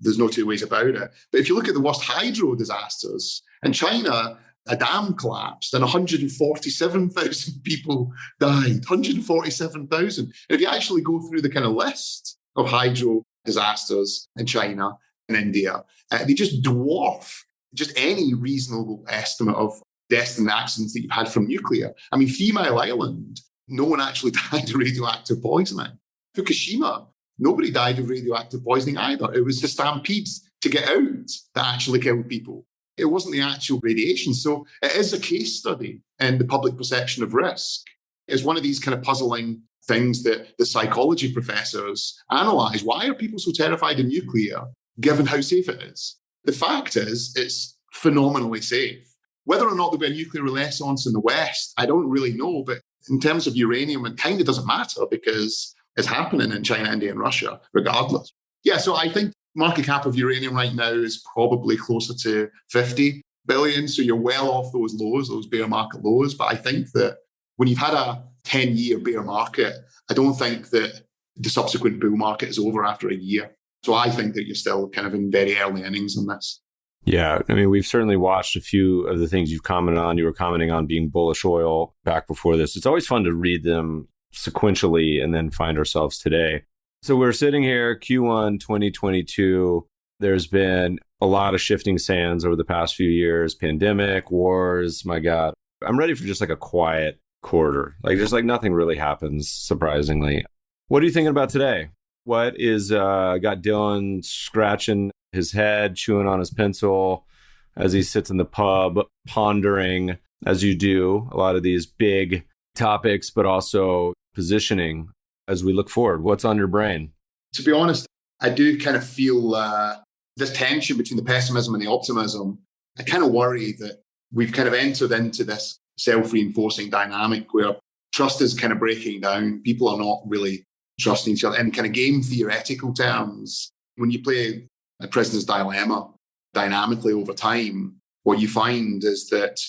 There's no two ways about it. But if you look at the worst hydro disasters, in China, a dam collapsed and 147,000 people died. 147,000. And if you actually go through the kind of list of hydro disasters in China and India, they just dwarf just any reasonable estimate of deaths and accidents that you've had from nuclear. I mean, 3 Mile Island, no one actually died of radioactive poisoning. Fukushima, nobody died of radioactive poisoning either. It was the stampedes to get out that actually killed people. It wasn't the actual radiation. So it is a case study in the public perception of risk. It's one of these kind of puzzling things that the psychology professors analyze. Why are people so terrified of nuclear, given how safe it is? The fact is, it's phenomenally safe. Whether or not there'll be a nuclear renaissance in the West, I don't really know. But in terms of uranium, it kind of doesn't matter because it's happening in China, India, and Russia, regardless. Yeah, so I think market cap of uranium right now is probably closer to 50 billion. So you're well off those lows, those bear market lows. But I think that when you've had a 10-year bear market, I don't think that the subsequent bull market is over after a year. So I think that you're still kind of in very early innings on this. Yeah, I mean, we've certainly watched a few of the things you've commented on. You were commenting on being bullish oil back before this. It's always fun to read them sequentially and then find ourselves today. So we're sitting here, Q1 2022. There's been a lot of shifting sands over the past few years, pandemic, wars, my God. I'm ready for just like a quiet quarter. Like just like nothing really happens, surprisingly. What are you thinking about today? What is got Dylan scratching his head, chewing on his pencil as he sits in the pub, pondering, as you do, a lot of these big topics, but also positioning as we look forward? What's on your brain? To be honest, I do kind of feel this tension between the pessimism and the optimism. I kind of worry that we've kind of entered into this self-reinforcing dynamic where trust is kind of breaking down. People are not really trusting each other in kind of game theoretical terms. When you play a prisoner's dilemma dynamically over time, what you find is that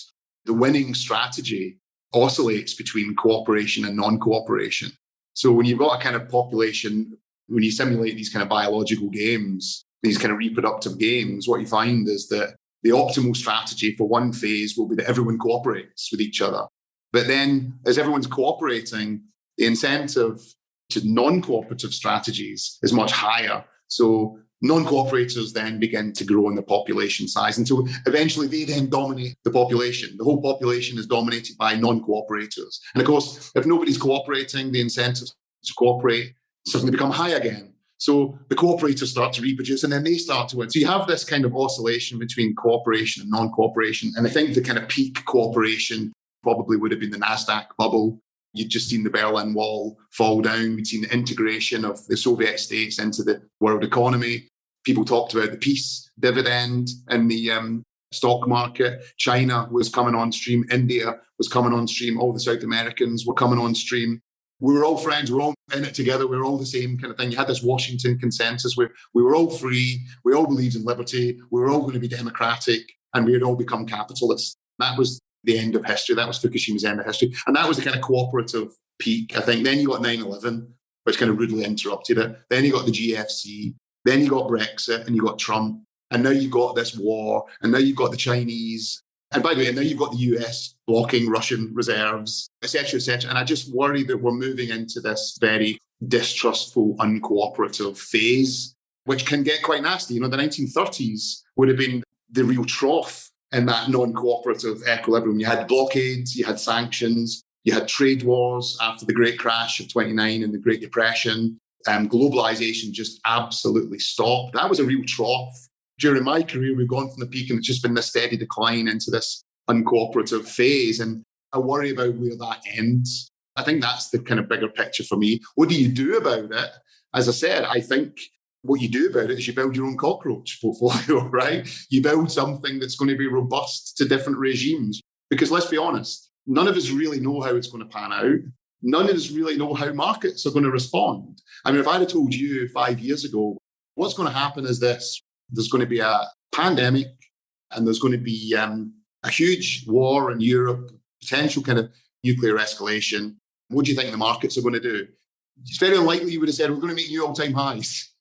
the winning strategy oscillates between cooperation and non-cooperation. So when you've got a kind of population, when you simulate these kind of biological games, these kind of reproductive games, what you find is that the optimal strategy for one phase will be that everyone cooperates with each other. But then as everyone's cooperating, the incentive to non-cooperative strategies is much higher. So non-cooperators then begin to grow in the population size until eventually they then dominate the population. The whole population is dominated by non-cooperators. And of course, if nobody's cooperating, the incentive to cooperate suddenly become high again. So the cooperators start to reproduce and then they start to win. So you have this kind of oscillation between cooperation and non-cooperation. And I think the kind of peak cooperation probably would have been the NASDAQ bubble. You'd just seen the Berlin Wall fall down. We'd seen the integration of the Soviet states into the world economy. People talked about the peace dividend in the stock market. China was coming on stream. India was coming on stream. All the South Americans were coming on stream. We were all friends. We were all in it together. We were all the same kind of thing. You had this Washington consensus where we were all free. We all believed in liberty. We were all going to be democratic and we had all become capitalists. That was the end of history. That was Fukushima's end of history. And that was the kind of cooperative peak, I think. Then you got 9/11, which kind of rudely interrupted it. Then you got the GFC. Then you got Brexit and you got Trump. And now you've got this war. And now you've got the Chinese. And by the way, now you've got the US blocking Russian reserves, et cetera, et cetera. And I just worry that we're moving into this very distrustful, uncooperative phase, which can get quite nasty. You know, the 1930s would have been the real trough in that non-cooperative equilibrium. You had blockades, you had sanctions, you had trade wars after the great crash of 29 and the Great Depression. Globalization just absolutely stopped. That was a real trough. During my career, we've gone from the peak and it's just been this steady decline into this uncooperative phase. And I worry about where that ends. I think that's the kind of bigger picture for me. What do you do about it? As I said, I think what you do about it is you build your own cockroach portfolio, right? You build something that's going to be robust to different regimes. Because let's be honest, none of us really know how it's going to pan out. None of us really know how markets are going to respond. I mean, if I'd have told you 5 years ago, what's going to happen is this. There's going to be a pandemic and there's going to be a huge war in Europe, potential kind of nuclear escalation. What do you think the markets are going to do? It's very unlikely you would have said, we're going to make new all-time highs,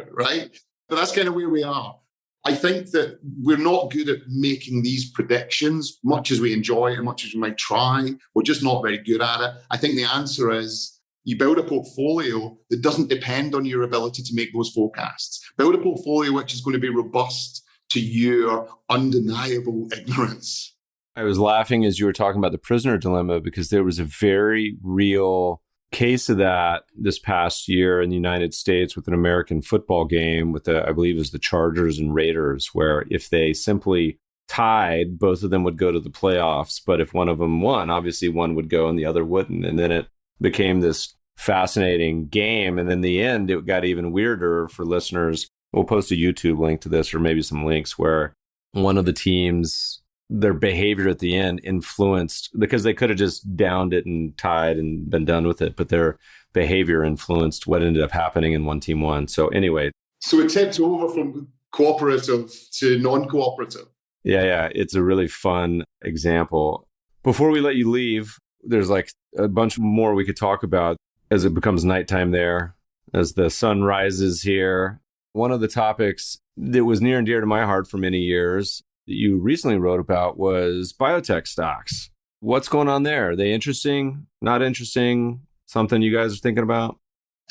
right? But that's kind of where we are. I think that we're not good at making these predictions, much as we enjoy it and much as we might try. We're just not very good at it. I think the answer is you build a portfolio that doesn't depend on your ability to make those forecasts. Build a portfolio which is going to be robust to your undeniable ignorance. I was laughing as you were talking about the prisoner dilemma because there was a very real case of that this past year in the United States with an American football game with I believe it was the Chargers and Raiders, where if they simply tied, both of them would go to the playoffs. But if one of them won, obviously one would go and the other wouldn't. And then it became this fascinating game. And in the end, it got even weirder for listeners. We'll post a YouTube link to this or maybe some links where one of the teams, their behavior at the end influenced, because they could have just downed it and tied and been done with it, but their behavior influenced what ended up happening and one team won. So anyway. So it tipped over from cooperative to non-cooperative. Yeah. It's a really fun example. Before we let you leave, there's like a bunch more we could talk about as it becomes nighttime there, as the sun rises here. One of the topics that was near and dear to my heart for many years that you recently wrote about was biotech stocks. What's going on there? Are they interesting? Not interesting? Something you guys are thinking about?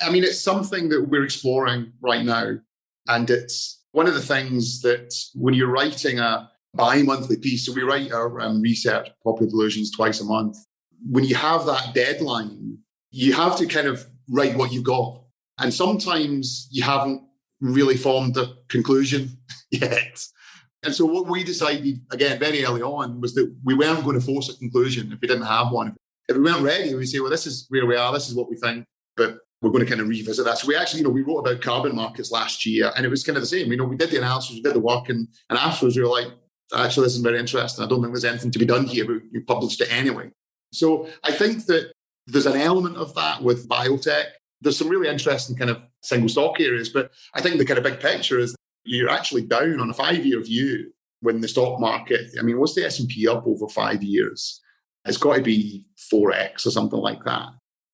I mean, it's something that we're exploring right now. And it's one of the things that when you're writing a bi-monthly piece, so we write our research, Popular Delusions, twice a month. When you have that deadline, you have to kind of write what you've got. And sometimes you haven't really formed a conclusion yet. And so what we decided, again, very early on, was that we weren't going to force a conclusion if we didn't have one. If we weren't ready, we'd say, well, this is where we are, this is what we think, but we're going to kind of revisit that. So we actually, we wrote about carbon markets last year, and it was kind of the same. We did the analysis, we did the work, and afterwards we were like, actually, this is very interesting. I don't think there's anything to be done here, but you published it anyway. So I think that there's an element of that with biotech. There's some really interesting kind of single stock areas, but I think the kind of big picture is you're actually down on a 5-year view when the stock market, what's the S&P up over 5 years? It's got to be 4x or something like that.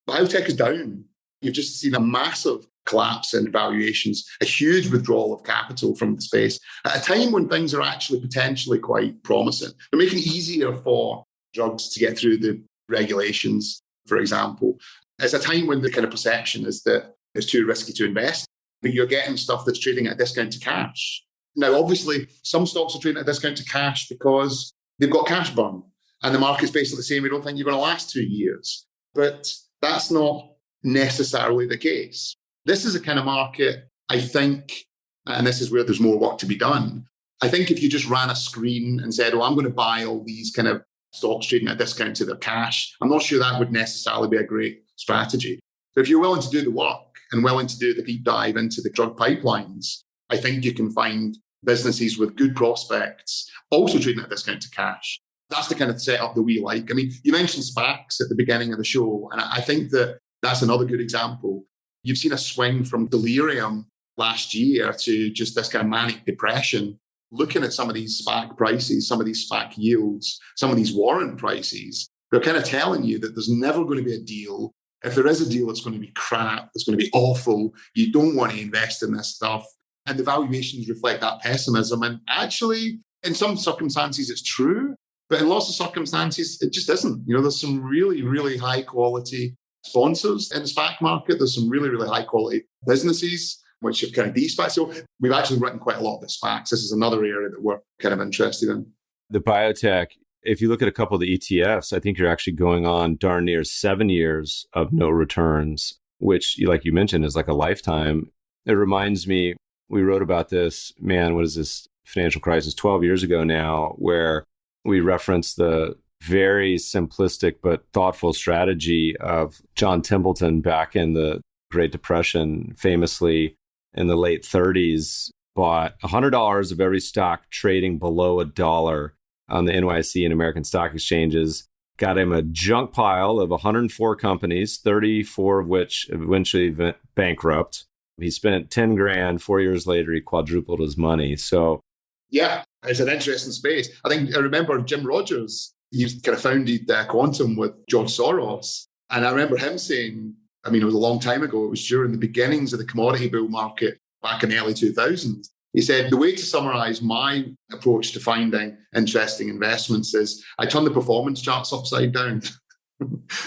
Biotech is down. You've just seen a massive collapse in valuations, a huge withdrawal of capital from the space at a time when things are actually potentially quite promising. They're making it easier for drugs to get through the regulations, for example. It's a time when the kind of perception is that it's too risky to invest, but you're getting stuff that's trading at a discount to cash. Now, obviously, some stocks are trading at a discount to cash because they've got cash burn, and the market's basically saying we don't think you're going to last 2 years. But that's not necessarily the case. This is a kind of market, I think, and this is where there's more work to be done. I think if you just ran a screen and said, I'm going to buy all these kind of stocks trading at a discount to their cash, I'm not sure that would necessarily be a great strategy. But if you're willing to do the work and willing to do the deep dive into the drug pipelines, I think you can find businesses with good prospects also trading at a discount to cash. That's the kind of setup that we like. You mentioned SPACs at the beginning of the show, and I think that that's another good example. You've seen a swing from delirium last year to just this kind of manic depression. Looking at some of these SPAC prices, some of these SPAC yields, some of these warrant prices, they're kind of telling you that there's never going to be a deal. If there is a deal, it's going to be crap. It's going to be awful. You don't want to invest in this stuff. And the valuations reflect that pessimism. And actually, in some circumstances, it's true. But in lots of circumstances, it just isn't. There's some really, really high quality sponsors in the SPAC market. There's some really, really high quality businesses which have kind of de-SPAC. So we've actually written quite a lot about SPACs. This is another area that we're kind of interested in. The biotech, if you look at a couple of the ETFs, I think you're actually going on darn near 7 years of no returns, which, like you mentioned, is like a lifetime. It reminds me, we wrote about this, what is this financial crisis 12 years ago now, where we referenced the very simplistic but thoughtful strategy of John Templeton back in the Great Depression, famously in the late 30s, bought $100 of every stock trading below $1 on the NYSE and American stock exchanges, got him a junk pile of 104 companies, 34 of which eventually went bankrupt. He spent 10 grand. 4 years later, he quadrupled his money. So, yeah, it's an interesting space. I remember Jim Rogers. He kind of founded Quantum with George Soros. And I remember him saying, it was a long time ago. It was during the beginnings of the commodity bull market back in the early 2000s. He said, the way to summarize my approach to finding interesting investments is I turn the performance charts upside down.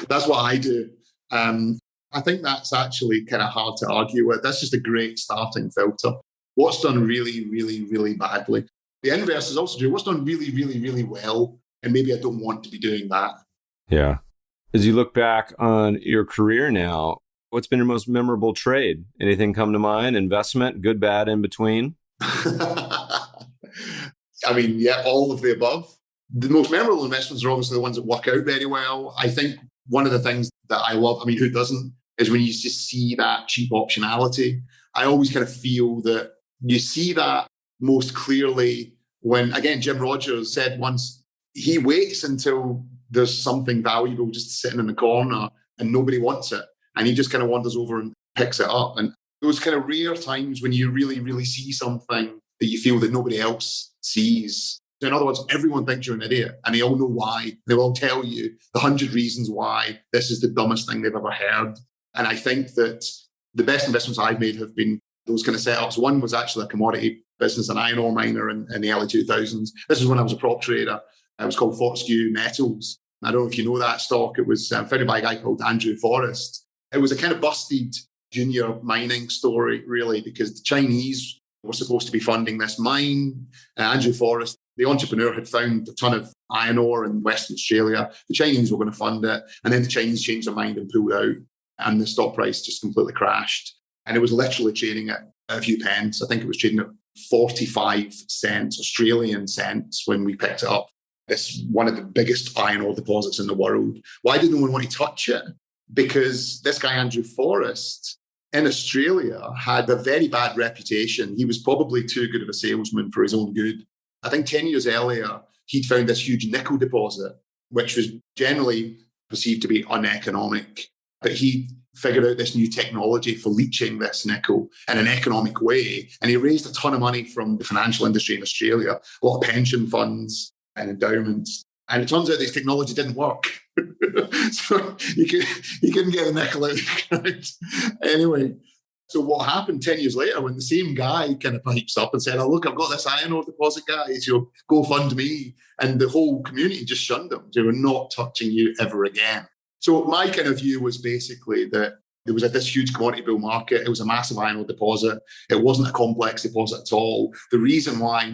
That's what I do. I think that's actually kind of hard to argue with. That's just a great starting filter. What's done really, really, really badly? The inverse is also true. What's done really, really, really well? And maybe I don't want to be doing that. Yeah. As you look back on your career now, what's been your most memorable trade? Anything come to mind? Investment, good, bad, in between? All of the above. The most memorable investments are obviously the ones that work out very well. I think one of the things that I love, who doesn't, is when you just see that cheap optionality. I always kind of feel that you see that most clearly when, again, Jim Rogers said once, he waits until there's something valuable just sitting in the corner and nobody wants it. And he just kind of wanders over and picks it up. And those kind of rare times when you really, really see something that you feel that nobody else sees. So in other words, everyone thinks you're an idiot and they all know why. They will tell you the 100 reasons why this is the dumbest thing they've ever heard. And I think that the best investments I've made have been those kind of setups. One was actually a commodity business, an iron ore miner in the early 2000s. This is when I was a prop trader. It was called Fortescue Metals. I don't know if you know that stock. It was founded by a guy called Andrew Forrest. It was a kind of busted junior mining story, really, because the Chinese were supposed to be funding this mine. Andrew Forrest, the entrepreneur, had found a ton of iron ore in Western Australia. The Chinese were going to fund it. And then the Chinese changed their mind and pulled out. And the stock price just completely crashed. And it was literally trading at a few pence. I think it was trading at 45 cents, Australian cents, when we picked it up. It's one of the biggest iron ore deposits in the world. Why did no one want to touch it? Because this guy, Andrew Forrest, in Australia, had a very bad reputation. He was probably too good of a salesman for his own good. I think 10 years earlier, he'd found this huge nickel deposit, which was generally perceived to be uneconomic. But he figured out this new technology for leaching this nickel in an economic way. And he raised a ton of money from the financial industry in Australia, a lot of pension funds and endowments. And it turns out this technology didn't work. So he couldn't get the nickel out of the ground. Anyway, so what happened 10 years later when the same guy kind of pipes up and said, oh, look, I've got this iron ore deposit, guys, go fund me. And the whole community just shunned him. They were not touching you ever again. So my kind of view was basically that there was this huge commodity bull market. It was a massive iron ore deposit. It wasn't a complex deposit at all. The reason why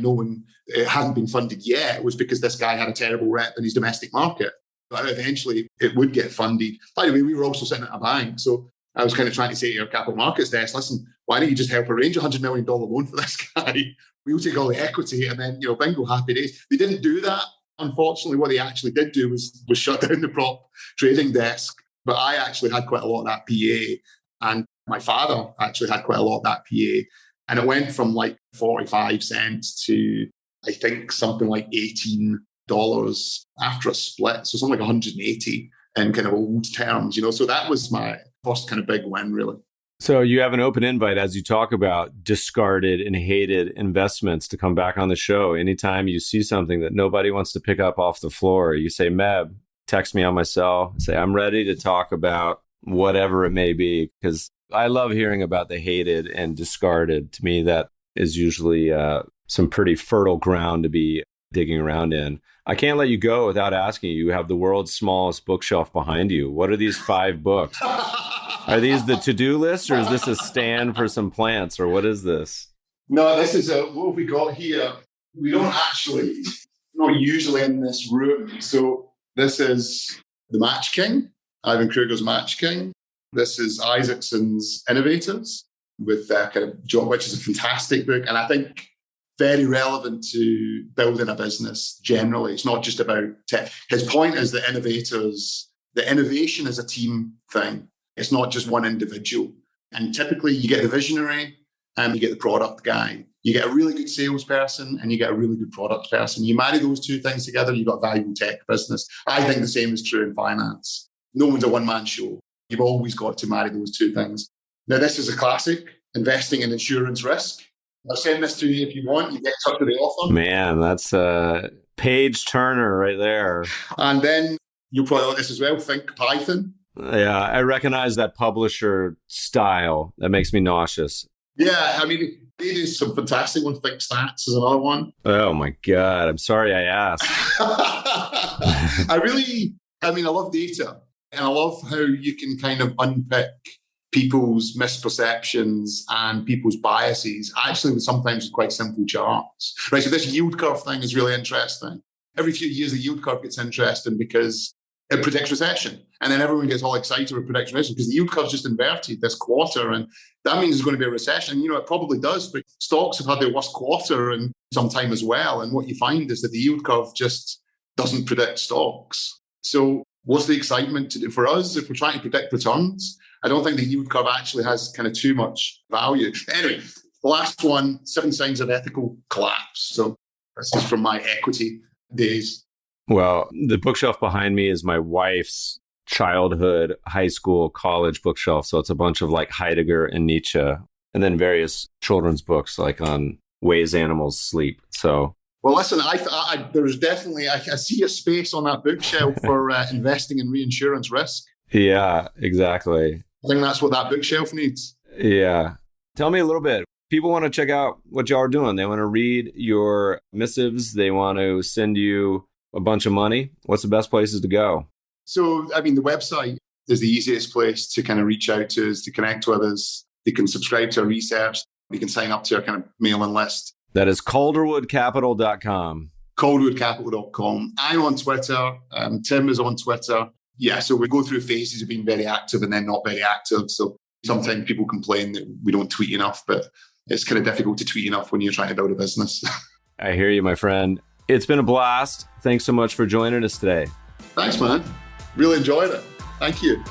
it hadn't been funded yet was because this guy had a terrible rep in his domestic market. But eventually it would get funded. By the way, we were also sitting at a bank. So I was kind of trying to say to our capital markets desk, listen, why don't you just help arrange a $100 million loan for this guy? We'll take all the equity and then, bingo, happy days. They didn't do that. Unfortunately, what they actually did do was shut down the prop trading desk. But I actually had quite a lot of that PA. And my father actually had quite a lot of that PA. And it went from like 45 cents to, I think, something like $18 after a split. So something like 180 in kind of old terms, So that was my first kind of big win, really. So you have an open invite as you talk about discarded and hated investments to come back on the show. Anytime you see something that nobody wants to pick up off the floor, you say, Meb, text me on my cell, say, I'm ready to talk about whatever it may be, because I love hearing about the hated and discarded. To me, that is usually some pretty fertile ground to be digging around in. I can't let you go without asking you. You have the world's smallest bookshelf behind you. What are these 5 books? Are these the to-do list, or is this a stand for some plants, or what is this? No, this is what have we got here? We don't actually, not usually in this room. So this is The Match King, Ivan Kruger's Match King. This is Isaacson's Innovators with kind of John, which is a fantastic book. And I think very relevant to building a business generally. It's not just about tech. His point is that the innovation is a team thing. It's not just one individual. And typically you get the visionary and you get the product guy. You get a really good salesperson and you get a really good product person. You marry those two things together, you've got a valuable tech business. I think the same is true in finance. No one's a one-man show. You've always got to marry those two things. Now, this is a classic, Investing in Insurance Risk. I'll send this to you if you want. You get in touch with the author. Man, that's a page turner right there. And then you'll probably like this as well, Think Python. Yeah, I recognize that publisher style. That makes me nauseous. Yeah, I mean, they do some fantastic ones. Think Stats is another one. Oh my God, I'm sorry I asked. I love data. And I love how you can kind of unpick people's misperceptions and people's biases, actually with sometimes quite simple charts. Right, so this yield curve thing is really interesting. Every few years, the yield curve gets interesting because it predicts recession. And then everyone gets all excited with prediction recession because the yield curve's just inverted this quarter. And that means there's going to be a recession. It probably does, but stocks have had their worst quarter in some time as well. And what you find is that the yield curve just doesn't predict stocks. So what's the excitement to do for us if we're trying to predict returns? I don't think the yield curve actually has kind of too much value. Anyway, the last one, 7 Signs of Ethical Collapse. So this is from my equity days. Well, the bookshelf behind me is my wife's childhood, high school, college bookshelf. So it's a bunch of like Heidegger and Nietzsche, and then various children's books like on ways animals sleep. So, well, listen, there's definitely, I see a space on that bookshelf for investing in reinsurance risk. Yeah, exactly. I think that's what that bookshelf needs. Yeah. Tell me a little bit. People want to check out what y'all are doing. They want to read your missives. They want to send you a bunch of money. What's the best places to go? So, the website is the easiest place to kind of reach out to us, to connect with us. They can subscribe to our research. They can sign up to our kind of mailing list. That is calderwoodcapital.com. Calderwoodcapital.com. I'm on Twitter. Tim is on Twitter. Yeah, so we go through phases of being very active and then not very active. So sometimes people complain that we don't tweet enough, but it's kind of difficult to tweet enough when you're trying to build a business. I hear you, my friend. It's been a blast. Thanks so much for joining us today. Thanks, man. Really enjoyed it. Thank you.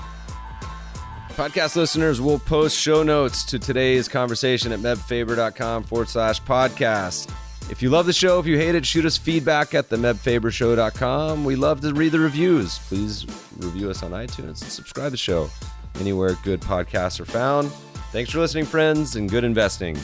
Podcast listeners will post show notes to today's conversation at mebfaber.com/podcast. If you love the show, if you hate it, shoot us feedback at themebfabershow.com. We love to read the reviews. Please review us on iTunes and subscribe to the show anywhere good podcasts are found. Thanks for listening, friends, and good investing.